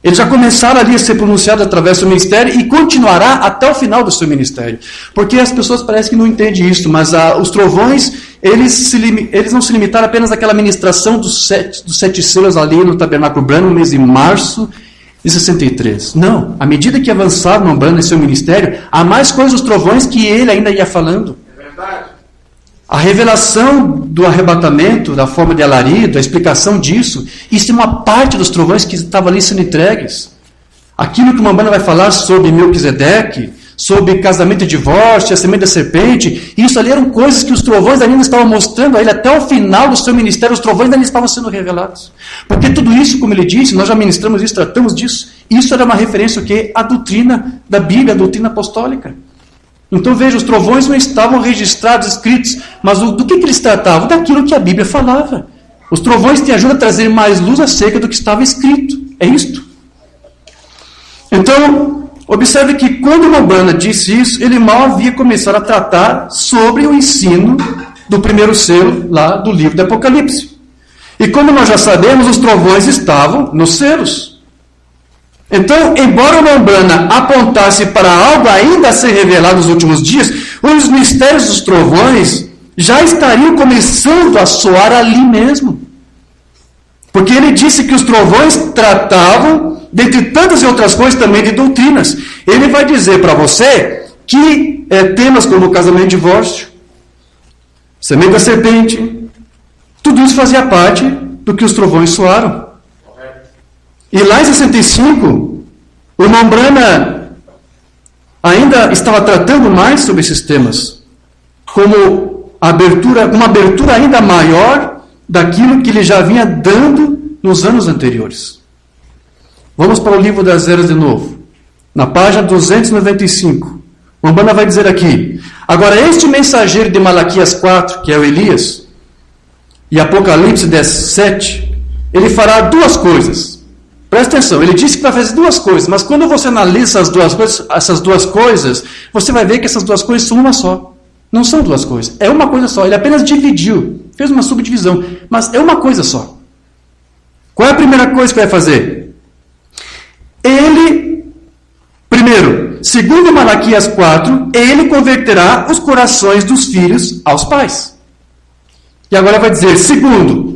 Eles já começaram ali a ser pronunciados através do seu ministério e continuará até o final do seu ministério. Porque as pessoas parecem que não entendem isso, mas os trovões, eles não se limitaram apenas àquela ministração dos sete selos ali no Tabernáculo Branham, no mês de março de 63. Não, à medida que avançava Mambrana em seu ministério, há mais coisas dos trovões que ele ainda ia falando. É verdade. A revelação do arrebatamento, da forma de alarido, a explicação disso, isso é uma parte dos trovões que estavam ali sendo entregues. Aquilo que o Mambrana vai falar sobre Melquisedeque, sobre casamento e divórcio, a semente da serpente, isso ali eram coisas que os trovões ainda estavam mostrando a ele até o final do seu ministério, os trovões ainda estavam sendo revelados. Porque tudo isso, como ele disse, nós já ministramos isso, tratamos disso, isso era uma referência ao quê? À doutrina da Bíblia, a doutrina apostólica. Então veja, os trovões não estavam registrados, escritos, mas do que eles tratavam? Daquilo que a Bíblia falava. Os trovões te ajudam a trazer mais luz acerca do que estava escrito. É isto. Então, observe que quando Mambrana disse isso, ele mal havia começado a tratar sobre o ensino do primeiro selo lá do livro do Apocalipse. E como nós já sabemos, os trovões estavam nos selos. Então, embora o Mambrana apontasse para algo ainda a ser revelado nos últimos dias, os mistérios dos trovões já estariam começando a soar ali mesmo. Porque ele disse que os trovões tratavam, dentre tantas e outras coisas, também de doutrinas. Ele vai dizer para você que temas como casamento e divórcio, semente da serpente, tudo isso fazia parte do que os trovões soaram. E lá em 65, o Mambrana ainda estava tratando mais sobre esses temas, como uma abertura ainda maior daquilo que ele já vinha dando nos anos anteriores. Vamos para o livro das Eras de novo, na página 295. Mambrana vai dizer aqui: agora este mensageiro de Malaquias 4, que é o Elias, e Apocalipse 17, ele fará duas coisas. Presta atenção, ele disse que vai fazer duas coisas, mas quando você analisa essas duas coisas, você vai ver que essas duas coisas são uma só. Não são duas coisas, é uma coisa só. Ele apenas dividiu, fez uma subdivisão, mas é uma coisa só. Qual é a primeira coisa que vai fazer? Ele, primeiro, segundo Malaquias 4, ele converterá os corações dos filhos aos pais. E agora vai dizer, segundo.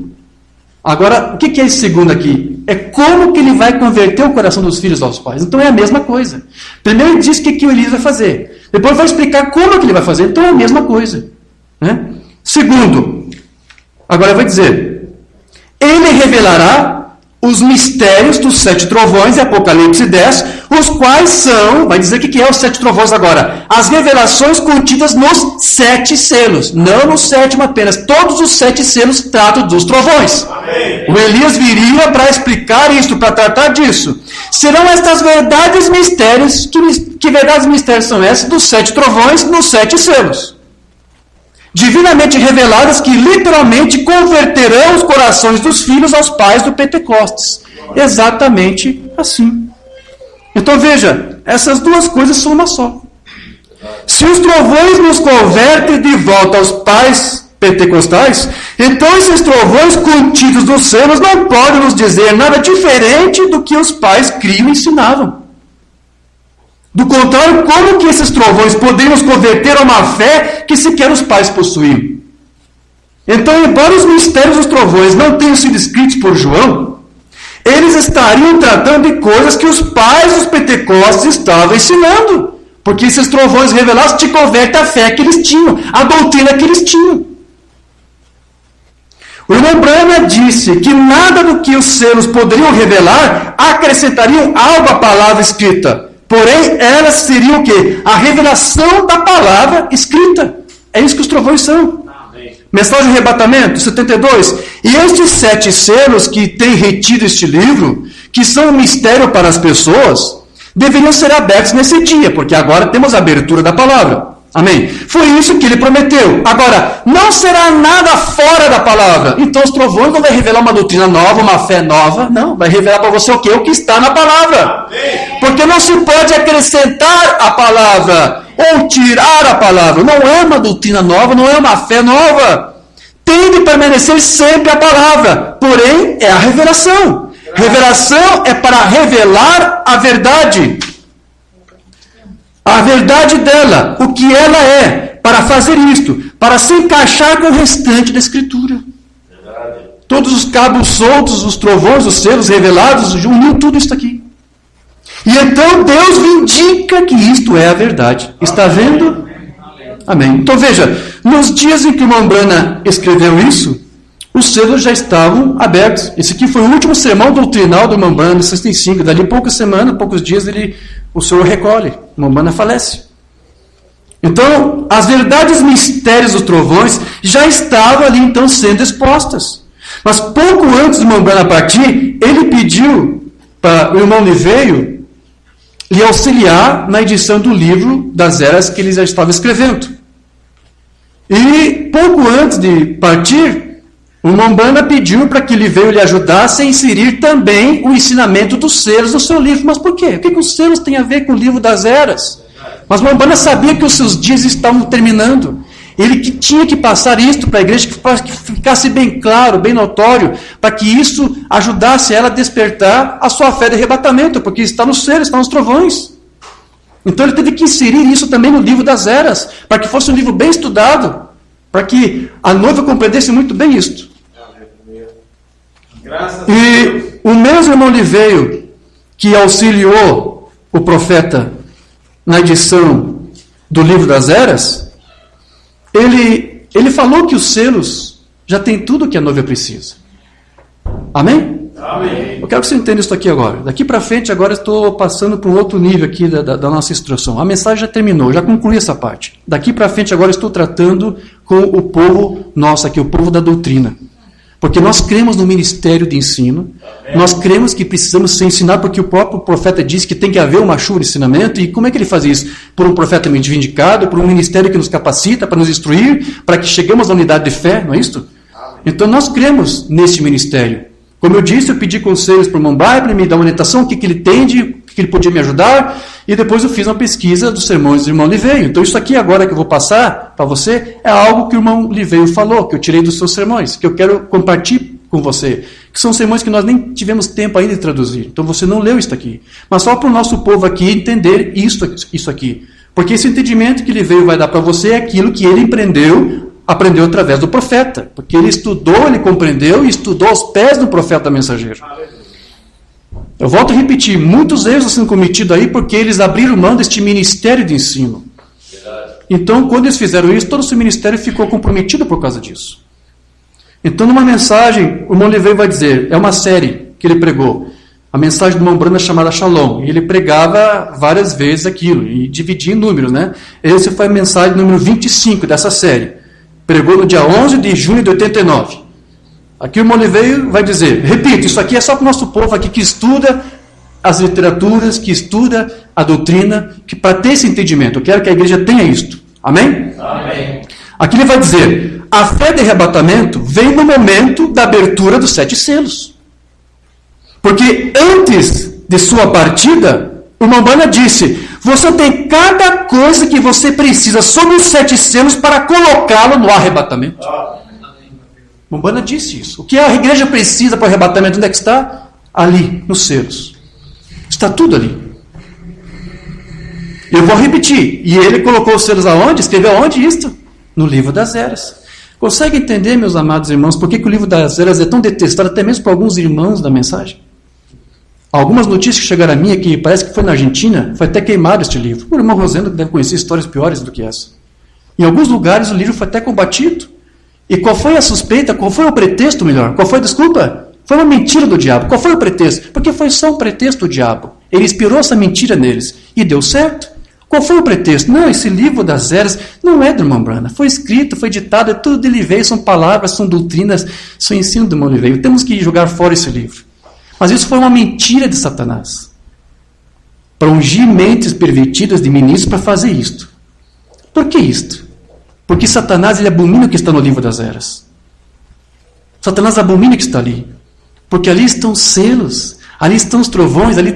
Agora, o que é esse segundo aqui? É como que ele vai converter o coração dos filhos aos pais. Então é a mesma coisa. Primeiro ele diz o que o Elias vai fazer. Depois vai explicar como que ele vai fazer. Então é a mesma coisa. Né? Segundo, agora vai dizer, ele revelará os mistérios dos 7 trovões, em Apocalipse 10, os quais são, vai dizer o que é os 7 trovões agora, as revelações contidas nos 7 selos, não no 7º apenas, todos os 7 selos tratam dos trovões. Amém. O Elias viria para explicar isso, para tratar disso. Serão estas verdades mistérios, que verdades mistérios são essas dos 7 trovões nos 7 selos? Divinamente reveladas que literalmente converterão os corações dos filhos aos pais do Pentecostes. Exatamente assim. Então veja, essas duas coisas são uma só. Se os trovões nos convertem de volta aos pais pentecostais, então esses trovões contidos nos selos não podem nos dizer nada diferente do que os pais criam e ensinavam. Do contrário, como que esses trovões poderiam nos converter a uma fé que sequer os pais possuíam? Então, embora os mistérios dos trovões não tenham sido escritos por João, eles estariam tratando de coisas que os pais dos Pentecostes estavam ensinando. Porque esses trovões revelados te convertem à fé que eles tinham, à doutrina que eles tinham. O irmão Branham disse que nada do que os selos poderiam revelar acrescentariam algo à palavra escrita. Porém, elas seriam o quê? A revelação da palavra escrita. É isso que os trovões são. Amém. Mensagem de arrebatamento, 72. E estes 7 selos que têm retido este livro, que são um mistério para as pessoas, deveriam ser abertos nesse dia, porque agora temos a abertura da palavra. Amém? Foi isso que ele prometeu. Agora, não será nada fora da palavra. Então os trovões não vai revelar uma doutrina nova, uma fé nova. Não, vai revelar para você o quê? O que está na palavra. Porque não se pode acrescentar a palavra ou tirar a palavra. Não é uma doutrina nova, não é uma fé nova. Tem de permanecer sempre a palavra. Porém, é a revelação. Revelação é para revelar a verdade. A verdade dela, o que ela é, para fazer isto, para se encaixar com o restante da Escritura. Verdade. Todos os cabos soltos, os trovões, os selos revelados, uniu tudo isso aqui. E então Deus vindica que isto é a verdade. Está vendo? Amém. Então veja, nos dias em que o irmão Branham escreveu isso, os selos já estavam abertos. Esse aqui foi o último sermão doutrinal do irmão Branham, de 65. Dali poucas semanas, poucos dias, o Senhor recolhe. O irmão Branham falece. Então, as verdades mistérios dos trovões já estavam ali, então, sendo expostas. Mas pouco antes do irmão Branham partir, ele pediu para o irmão Liveio lhe auxiliar na edição do livro das eras que ele já estava escrevendo. E pouco antes de partir, o irmão Branham pediu para que Liveio lhe ajudasse a inserir também o ensinamento dos selos no seu livro. Mas por quê? O que os selos têm a ver com o livro das eras? Mas o irmão Branham sabia que os seus dias estavam terminando. Ele que tinha que passar isto para a igreja, para que ficasse bem claro, bem notório, para que isso ajudasse ela a despertar a sua fé de arrebatamento, porque está nos selos, está nos trovões. Então ele teve que inserir isso também no livro das eras, para que fosse um livro bem estudado, para que a noiva compreendesse muito bem isto. E o mesmo irmão Liveio que auxiliou o profeta na edição do livro das eras, ele falou que os selos já têm tudo o que a noiva precisa. Amém? Amém. Eu quero que você entenda isso aqui agora. Daqui para frente, agora estou passando para um outro nível aqui da nossa instrução. A mensagem já terminou, já concluí essa parte. Daqui para frente, agora estou tratando com o povo nosso aqui, o povo da doutrina. Porque nós cremos no ministério de ensino, nós cremos que precisamos ser ensinados, porque o próprio profeta disse que tem que haver uma chuva de ensinamento. E como é que ele faz isso? Por um profeta vindicado, por um ministério que nos capacita, para nos instruir, para que cheguemos à unidade de fé, não é isso? Então nós cremos nesse ministério. Como eu disse, eu pedi conselhos para o Mombai, para ele me dar uma orientação, o que ele entende, o que ele podia me ajudar, e depois eu fiz uma pesquisa dos sermões do irmão Liveio. Então isso aqui agora que eu vou passar para você é algo que o irmão Liveio falou, que eu tirei dos seus sermões, que eu quero compartilhar com você, que são sermões que nós nem tivemos tempo ainda de traduzir. Então você não leu isso aqui. Mas só para o nosso povo aqui entender isso aqui. Porque esse entendimento que Liveio vai dar para você é aquilo que ele aprendeu através do profeta. Porque ele estudou, ele compreendeu e estudou aos pés do profeta mensageiro. Eu volto a repetir, muitos erros estão sendo cometidos aí porque eles abriram mão deste ministério de ensino. Então, quando eles fizeram isso, todo o seu ministério ficou comprometido por causa disso. Então, numa mensagem, o irmão Liveio vai dizer, é uma série que ele pregou, a mensagem do irmão Branham chamada Shalom, e ele pregava várias vezes aquilo, e dividia em números, né? Essa foi a mensagem número 25 dessa série. Pregou no dia 11 de junho de 89. Aqui o irmão Liveio vai dizer, repito, isso aqui é só para o nosso povo aqui que estuda as literaturas, que estuda a doutrina, que para ter esse entendimento, eu quero que a igreja tenha isto. Amém? Amém. Aqui ele vai dizer, a fé de arrebatamento vem no momento da abertura dos 7 selos. Porque antes de sua partida, o irmão Branham disse, você tem cada coisa que você precisa sobre os 7 selos para colocá-lo no arrebatamento. O irmão Branham disse isso. O que a igreja precisa para o arrebatamento, onde é que está? Ali, nos selos. Está tudo ali. Eu vou repetir. E ele colocou os selos aonde? Escreveu aonde isto? No livro das eras. Consegue entender, meus amados irmãos, por que o livro das eras é tão detestado, até mesmo por alguns irmãos da mensagem? Algumas notícias que chegaram a mim, que parece que foi na Argentina, foi até queimado este livro. O irmão Rosendo deve conhecer histórias piores do que essa. Em alguns lugares o livro foi até combatido. E qual foi a suspeita, qual foi o pretexto, melhor? Qual foi a desculpa? Foi uma mentira do diabo. Qual foi o pretexto? Porque foi só um pretexto do diabo. Ele inspirou essa mentira neles. E deu certo. Qual foi o pretexto? Não, esse livro das eras não é do irmão Branham. Foi escrito, foi ditado, é tudo de Liveio, são palavras, são doutrinas, são ensino do irmão Liveio. Temos que jogar fora esse livro. Mas isso foi uma mentira de Satanás. Para ungir mentes pervertidas de ministros para fazer isto. Por que isto? Porque Satanás ele abomina o que está no livro das eras. Satanás abomina o que está ali. Porque ali estão selos. Ali estão os trovões, ali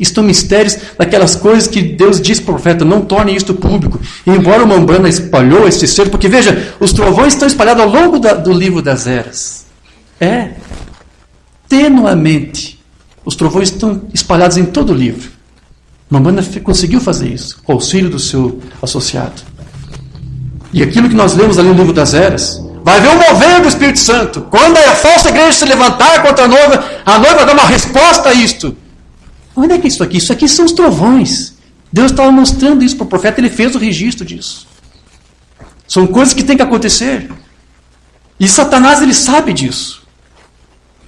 estão mistérios daquelas coisas que Deus diz para o profeta, não torne isto público. E embora o irmão Branham espalhou esse selo, porque veja, os trovões estão espalhados ao longo do livro das eras. Tenuamente. Os trovões estão espalhados em todo o livro. O irmão Branham conseguiu fazer isso, com o auxílio do seu associado. E aquilo que nós lemos ali no livro das eras, vai haver um mover do Espírito Santo. Quando a falsa igreja se levantar contra a noiva dá uma resposta a isto. Onde é que é isso aqui? Isso aqui são os trovões. Deus estava mostrando isso para o profeta, ele fez o registro disso. São coisas que têm que acontecer. E Satanás, ele sabe disso.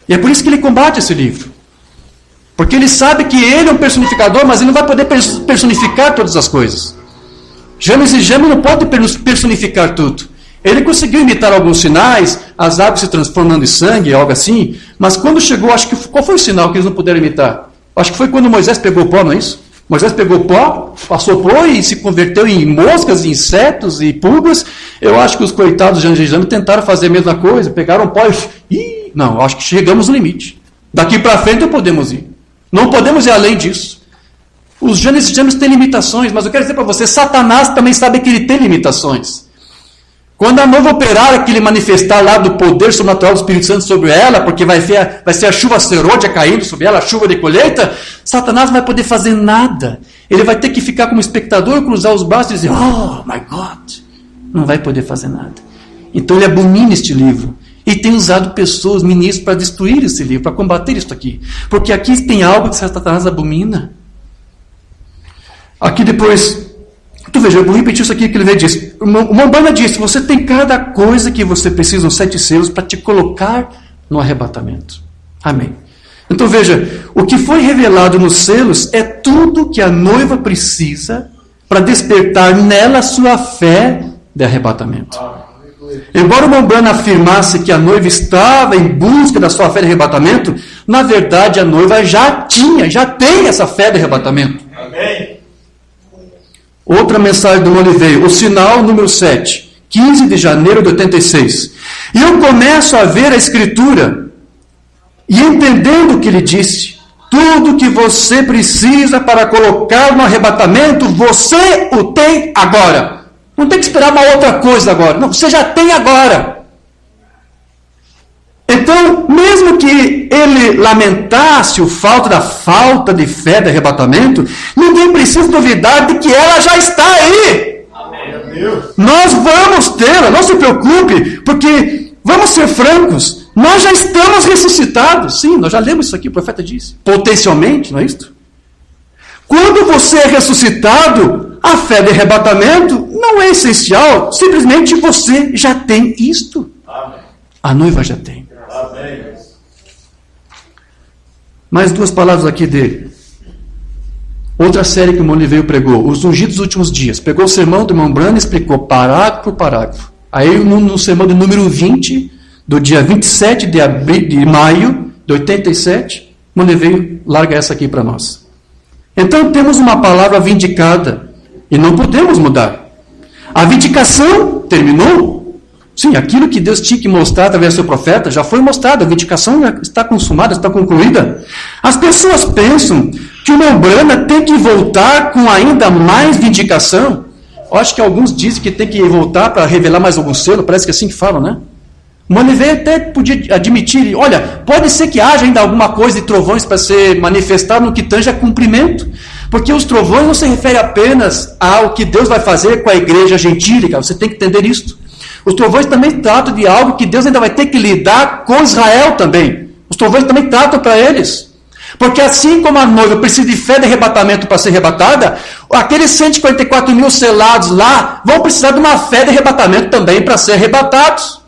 E é por isso que ele combate esse livro. Porque ele sabe que ele é um personificador, mas ele não vai poder personificar todas as coisas. James e James não podem personificar tudo. Ele conseguiu imitar alguns sinais, as águas se transformando em sangue, algo assim, mas quando chegou, acho que qual foi o sinal que eles não puderam imitar? Acho que foi quando Moisés pegou pó, não é isso? Moisés pegou pó, passou pó e se converteu em moscas, insetos e pulgas. Eu acho que os coitados de James e James tentaram fazer a mesma coisa, pegaram pó e... Não, acho que chegamos no limite. Daqui para frente não podemos ir. Não podemos ir além disso. Os James e James têm limitações, mas eu quero dizer para você, Satanás também sabe que ele tem limitações. Quando a noiva operar aquele manifestar lá do poder sobrenatural do Espírito Santo sobre ela, porque vai ser a chuva serôdia caindo sobre ela, a chuva de colheita, Satanás não vai poder fazer nada. Ele vai ter que ficar como espectador, cruzar os braços e dizer, oh my God, não vai poder fazer nada. Então ele abomina este livro. E tem usado pessoas, ministros, para destruir esse livro, para combater isso aqui. Porque aqui tem algo que Satanás abomina. Aqui depois... Tu veja, eu vou repetir isso aqui que ele disse. O Mombana disse, você tem cada coisa que você precisa, os 7 selos, para te colocar no arrebatamento. Amém. Então veja, o que foi revelado nos selos é tudo que a noiva precisa para despertar nela a sua fé de arrebatamento. Embora o Mombana afirmasse que a noiva estava em busca da sua fé de arrebatamento, na verdade a noiva já tem essa fé de arrebatamento. Amém. Outra mensagem do Oliveira, o sinal número 7, 15 de janeiro de 86. E eu começo a ver a escritura. E entendendo o que ele disse, tudo que você precisa para colocar no arrebatamento, você o tem agora. Não tem que esperar uma outra coisa agora. Não, você já tem agora. Então, mesmo que ele lamentasse o fato da falta de fé de arrebatamento, ninguém precisa duvidar de que ela já está aí. Amém. Nós vamos tê-la, não se preocupe, porque, vamos ser francos, nós já estamos ressuscitados. Sim, nós já lemos isso aqui, o profeta disse. Potencialmente, não é isso? Quando você é ressuscitado, a fé de arrebatamento não é essencial, simplesmente você já tem isto. Amém. A noiva já tem. Amém. Mais duas palavras aqui dele. Outra série que o irmão Oliveira pregou, Os Ungidos dos Últimos Dias. Pegou o sermão do irmão Branham e explicou parágrafo por parágrafo. Aí no sermão de número 20, do dia 27 de maio de 87, o irmão Oliveira larga essa aqui para nós. Então temos uma palavra vindicada e não podemos mudar. A vindicação terminou. Sim, aquilo que Deus tinha que mostrar através do seu profeta já foi mostrado, a vindicação já está consumada, está concluída. As pessoas pensam que o irmão Branham tem que voltar com ainda mais vindicação. Eu acho que alguns dizem que tem que voltar para revelar mais algum selo, parece que é assim que falam, né? O Maniveia até podia admitir, olha, pode ser que haja ainda alguma coisa de trovões para ser manifestado no que tange a cumprimento, porque os trovões não se referem apenas ao que Deus vai fazer com a igreja gentílica, você tem que entender isso. Os trovões também tratam de algo que Deus ainda vai ter que lidar com Israel também. Os trovões também tratam para eles. Porque assim como a noiva precisa de fé de arrebatamento para ser arrebatada, aqueles 144 mil selados lá vão precisar de uma fé de arrebatamento também para ser arrebatados.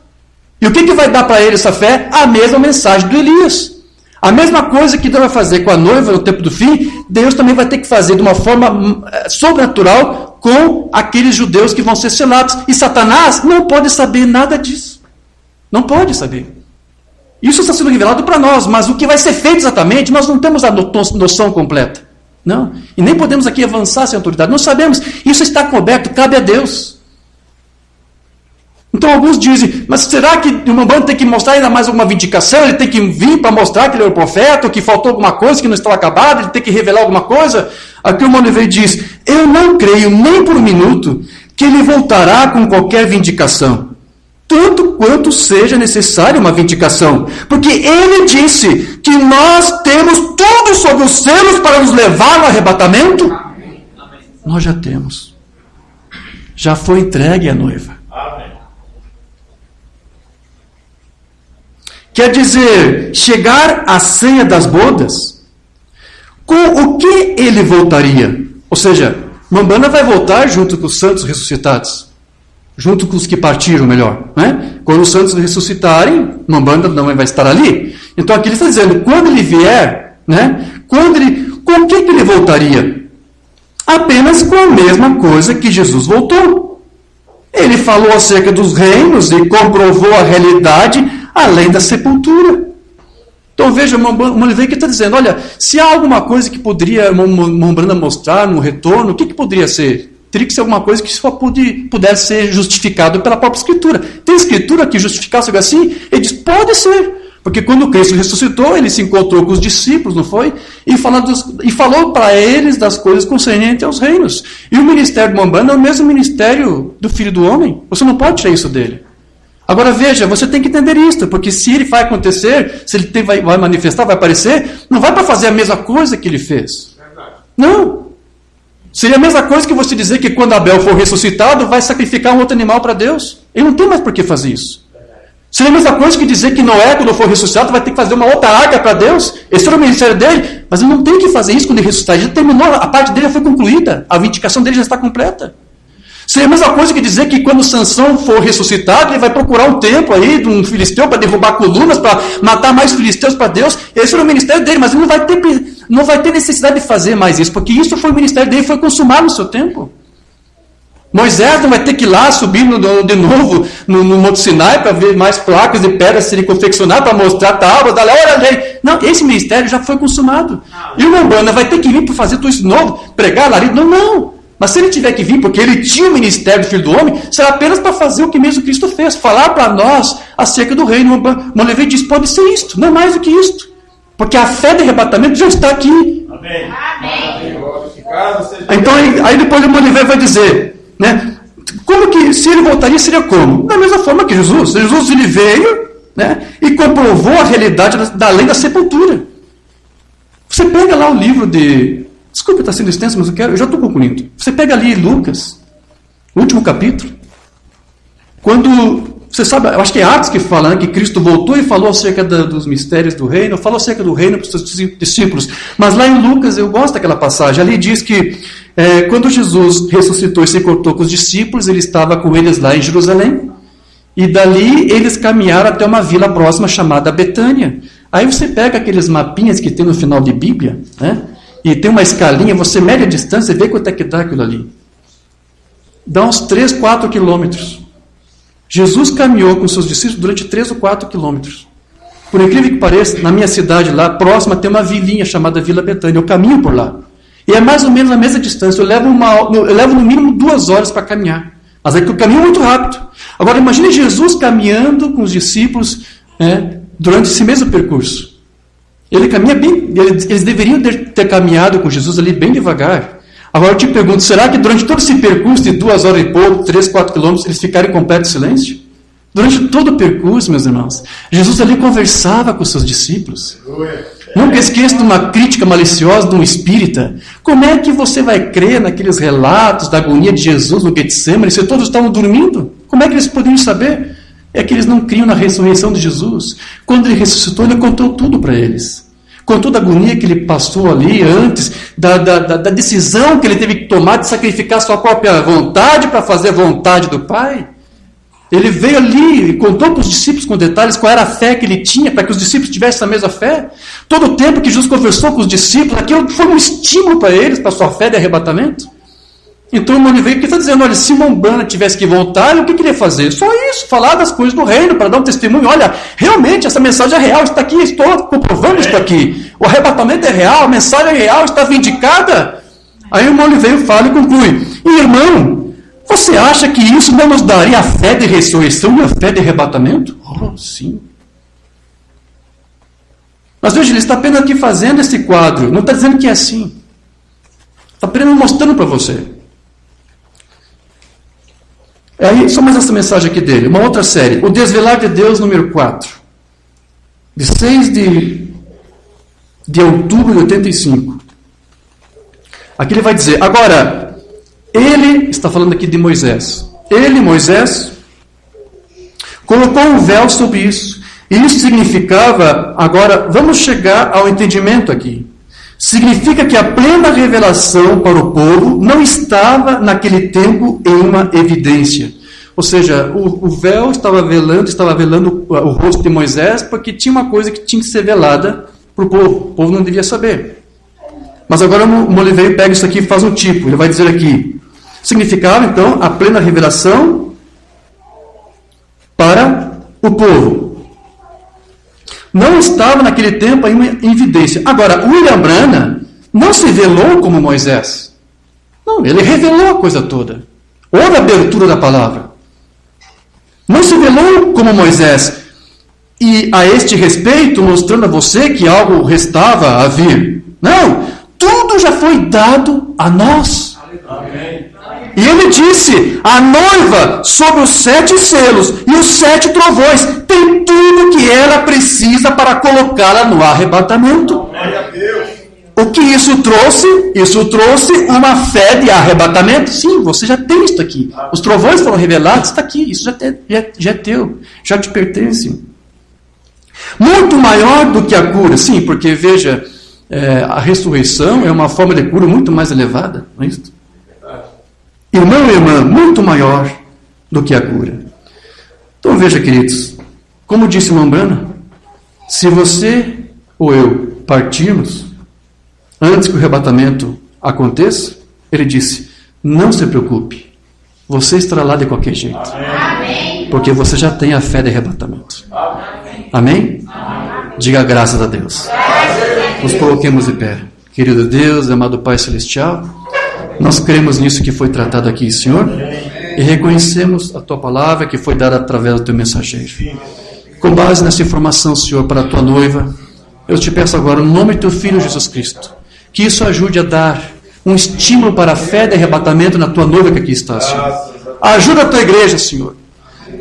E o que vai dar para eles essa fé? A mesma mensagem do Elias. A mesma coisa que Deus vai fazer com a noiva no tempo do fim, Deus também vai ter que fazer de uma forma sobrenatural com aqueles judeus que vão ser selados. E Satanás não pode saber nada disso. Não pode saber. Isso está sendo revelado para nós, mas o que vai ser feito exatamente, nós não temos a noção completa. Não. E nem podemos aqui avançar sem autoridade. Não sabemos. Isso está coberto, cabe a Deus. Então alguns dizem, mas será que o Mambano tem que mostrar ainda mais alguma vindicação? Ele tem que vir para mostrar que ele é o profeta, ou que faltou alguma coisa, que não estava acabado, ele tem que revelar alguma coisa? Aqui o Maniveia diz, eu não creio nem por um minuto que ele voltará com qualquer vindicação, tanto quanto seja necessária uma vindicação, porque ele disse que nós temos tudo sob os selos para nos levar no arrebatamento. Amém. Nós já temos. Já foi entregue a noiva. Amém. Quer dizer, chegar à ceia das bodas, com o que ele voltaria? Ou seja, Mambana vai voltar junto com os santos ressuscitados. Junto com os que partiram, melhor. Né? Quando os santos ressuscitarem, Mambanda não vai estar ali. Então aqui ele está dizendo, quando ele vier, né? Com o que ele voltaria? Apenas com a mesma coisa que Jesus voltou. Ele falou acerca dos reinos e comprovou a realidade além da sepultura. Então veja, o Maniveia que está dizendo, olha, se há alguma coisa que poderia Mambanda mostrar no retorno, o que poderia ser? Teria que ser alguma coisa que só pudesse ser justificado pela própria Escritura. Tem Escritura que justificasse algo assim? Ele diz, pode ser. Porque quando Cristo ressuscitou, ele se encontrou com os discípulos, não foi? E falou para eles das coisas concernentes aos reinos. E o ministério de Mambanda é o mesmo ministério do Filho do Homem. Você não pode tirar isso dele. Agora veja, você tem que entender isso, porque se ele vai acontecer, se ele vai manifestar, vai aparecer, não vai para fazer a mesma coisa que ele fez. Não. Seria a mesma coisa que você dizer que quando Abel for ressuscitado, vai sacrificar um outro animal para Deus. Ele não tem mais por que fazer isso. Seria a mesma coisa que dizer que Noé, quando for ressuscitado, vai ter que fazer uma outra arca para Deus. Esse era o ministério dele, mas ele não tem que fazer isso quando ele ressuscitar. Ele já terminou, a parte dele já foi concluída. A vindicação dele já está completa. Seria a mesma coisa que dizer que quando Sansão for ressuscitado, ele vai procurar um templo aí de um filisteu para derrubar colunas, para matar mais filisteus para Deus. Esse era o ministério dele, mas ele não vai ter necessidade de fazer mais isso, porque isso foi o ministério dele, foi consumado no seu tempo. Moisés não vai ter que ir lá subir de novo no Monte Sinai para ver mais placas de pedra serem confeccionadas para mostrar tábuas, olha aí. Não, esse ministério já foi consumado. E o Mambana vai ter que vir para fazer tudo isso de novo, pregar alarido. Não. Mas se ele tiver que vir, porque ele tinha o ministério do Filho do Homem, será apenas para fazer o que mesmo Cristo fez, falar para nós acerca do reino. Monlevey diz, pode ser isto, não mais do que isto. Porque a fé de arrebatamento já está aqui. Amém. Amém. Então, aí depois o Monlevey vai dizer, né, como que, se ele voltaria, seria como? Da mesma forma que Jesus. Jesus ele veio, né, e comprovou a realidade da lei da sepultura. Você pega lá o livro de... Desculpa, está sendo extenso, mas eu já estou concluindo. Você pega ali Lucas, o último capítulo, quando, você sabe, eu acho que é Atos que fala, né, que Cristo voltou e falou acerca dos mistérios do reino, falou acerca do reino para os seus discípulos. Mas lá em Lucas, eu gosto daquela passagem, ali diz que quando Jesus ressuscitou e se encontrou com os discípulos, ele estava com eles lá em Jerusalém, e dali eles caminharam até uma vila próxima chamada Betânia. Aí você pega aqueles mapinhas que tem no final de Bíblia, né? E tem uma escalinha, você mede a distância e vê quanto é que dá aquilo ali. Dá uns 3, 4 quilômetros. Jesus caminhou com seus discípulos durante 3 ou 4 quilômetros. Por incrível que pareça, na minha cidade lá, próxima, tem uma vilinha chamada Vila Betânia. Eu caminho por lá. E é mais ou menos a mesma distância. Eu levo no mínimo 2 horas para caminhar. Mas é que eu caminho muito rápido. Agora imagine Jesus caminhando com os discípulos, né, durante esse mesmo percurso. Ele caminha bem, eles deveriam ter caminhado com Jesus ali bem devagar. Agora eu te pergunto, será que durante todo esse percurso de 2 horas e pouco, 3, 4 quilômetros, eles ficaram em completo silêncio? Durante todo o percurso, meus irmãos, Jesus ali conversava com os seus discípulos. Nunca esqueça de uma crítica maliciosa de um espírita. Como é que você vai crer naqueles relatos da agonia de Jesus no Getsemane se todos estavam dormindo? Como é que eles poderiam saber? É que eles não criam na ressurreição de Jesus. Quando ele ressuscitou, ele contou tudo para eles. Contou da agonia que ele passou ali antes, da decisão que ele teve que tomar de sacrificar sua própria vontade para fazer a vontade do Pai. Ele veio ali e contou para os discípulos com detalhes qual era a fé que ele tinha, para que os discípulos tivessem a mesma fé. Todo o tempo que Jesus conversou com os discípulos, aquilo foi um estímulo para eles, para a sua fé de arrebatamento. Então o Monlevey está dizendo, olha, se Umbanda tivesse que voltar, o que queria fazer? Só isso, falar das coisas do reino, para dar um testemunho. Olha, realmente essa mensagem é real, está aqui, estou comprovando isso aqui. O arrebatamento é real, a mensagem é real, está vindicada. Aí o Monlevey fala e conclui, e irmão, você acha que isso não nos daria a fé de ressurreição e a fé de arrebatamento? Oh, sim. Mas veja, ele está apenas aqui fazendo esse quadro, não está dizendo que é assim. Está apenas mostrando para você. Aí, só mais essa mensagem aqui dele. Uma outra série. O Desvelar de Deus, número 4. De 6 de outubro de 85. Aqui ele vai dizer, agora, ele, está falando aqui de Moisés. Ele, Moisés, colocou um véu sobre isso. E isso significava, agora, vamos chegar ao entendimento aqui. Significa que a plena revelação para o povo não estava naquele tempo em uma evidência. Ou seja, o véu estava velando o rosto de Moisés porque tinha uma coisa que tinha que ser velada para o povo. O povo não devia saber. Mas agora o Monlevey pega isso aqui e faz um tipo. Ele vai dizer aqui, significava então a plena revelação para o povo. Não estava naquele tempo em evidência. Agora, William Branham não se velou como Moisés. Não, ele revelou a coisa toda. Houve a abertura da palavra. Não se velou como Moisés. E a este respeito, mostrando a você que algo restava a vir. Não, tudo já foi dado a nós. Amém. E ele disse, a noiva sobre os 7 selos e os 7 trovões tem tudo que ela precisa para colocá-la no arrebatamento. O que isso trouxe? Isso trouxe uma fé de arrebatamento. Sim, você já tem isso aqui. Os trovões foram revelados, está aqui. Isso já é teu, já te pertence. Muito maior do que a cura. Sim, porque veja, a ressurreição é uma forma de cura muito mais elevada. Não é isso? Irmão e irmã, muito maior do que a cura. Então veja, queridos, como disse Umbanda, se você ou eu partirmos antes que o arrebatamento aconteça, ele disse, não se preocupe, você estará lá de qualquer jeito. Amém. Porque você já tem a fé de arrebatamento. Amém? Amém? Diga graças a Deus. Nos coloquemos de pé. Querido Deus, amado Pai Celestial, Nós cremos nisso que foi tratado aqui, Senhor, e reconhecemos a Tua palavra que foi dada através do Teu mensageiro. Com base nessa informação, Senhor, para a Tua noiva, eu te peço agora, no nome do Teu Filho Jesus Cristo, que isso ajude a dar um estímulo para a fé de arrebatamento na Tua noiva que aqui está, Senhor. Ajuda a Tua igreja, Senhor,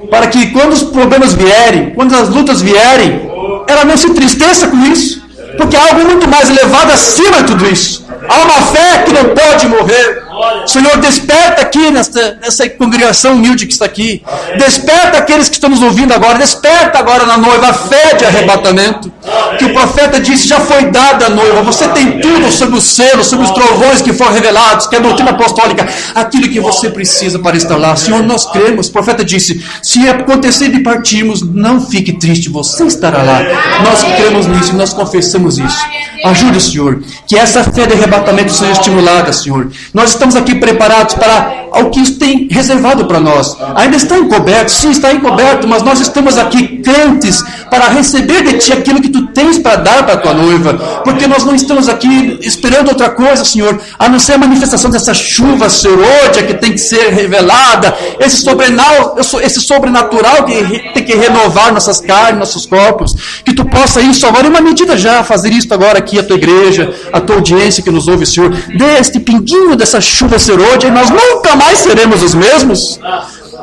para que quando os problemas vierem, quando as lutas vierem, ela não se entristeça com isso, porque há algo muito mais elevado acima de tudo isso. Há uma fé que não pode morrer. Senhor, desperta aqui nessa congregação humilde que está aqui. Desperta aqueles que estão nos ouvindo agora. Desperta agora na noiva a fé de arrebatamento. Que o profeta disse, já foi dada a noiva. Você tem tudo sobre os selos, sobre os trovões que foram revelados, que é a doutrina apostólica. Aquilo que você precisa para estar lá. Senhor, nós cremos. O profeta disse, se acontecer de partirmos, não fique triste, você estará lá. Nós cremos nisso e nós confessamos isso. Ajude, Senhor, que essa fé de arrebatamento seja estimulada, Senhor. Nós estamos aqui preparados para o que tem reservado para nós. Ainda está encoberto, sim, está encoberto, mas nós estamos aqui crentes para receber de Ti aquilo que Tu tens para dar para a Tua noiva, porque nós não estamos aqui esperando outra coisa, Senhor, a não ser a manifestação dessa chuva serôdia que tem que ser revelada, esse sobrenatural que tem que renovar nossas carnes, nossos corpos, que Tu possa isso agora, em uma medida já, fazer isso agora aqui, a Tua igreja, a Tua audiência que nos ouve, Senhor, dê este pinguinho dessa chuva serôdia e nós nunca mais seremos os mesmos.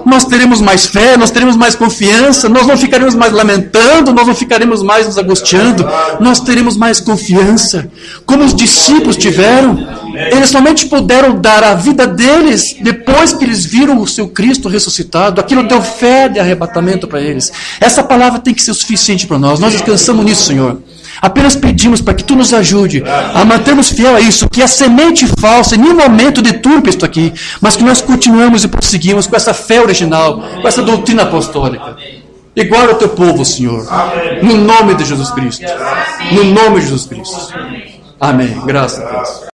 Nós teremos mais fé, nós teremos mais confiança, nós não ficaremos mais lamentando, nós não ficaremos mais nos angustiando, nós teremos mais confiança. Como os discípulos tiveram, eles somente puderam dar a vida deles depois que eles viram o seu Cristo ressuscitado. Aquilo deu fé de arrebatamento para eles. Essa palavra tem que ser o suficiente para nós. Nós descansamos nisso, Senhor. Apenas pedimos para que Tu nos ajude a mantermos fiel a isso, que a semente falsa em nenhum momento deturpe isto aqui, mas que nós continuamos e prosseguimos com essa fé original, com essa doutrina apostólica. Igual ao Teu povo, Senhor, no nome de Jesus Cristo. No nome de Jesus Cristo. Amém. Graças a Deus.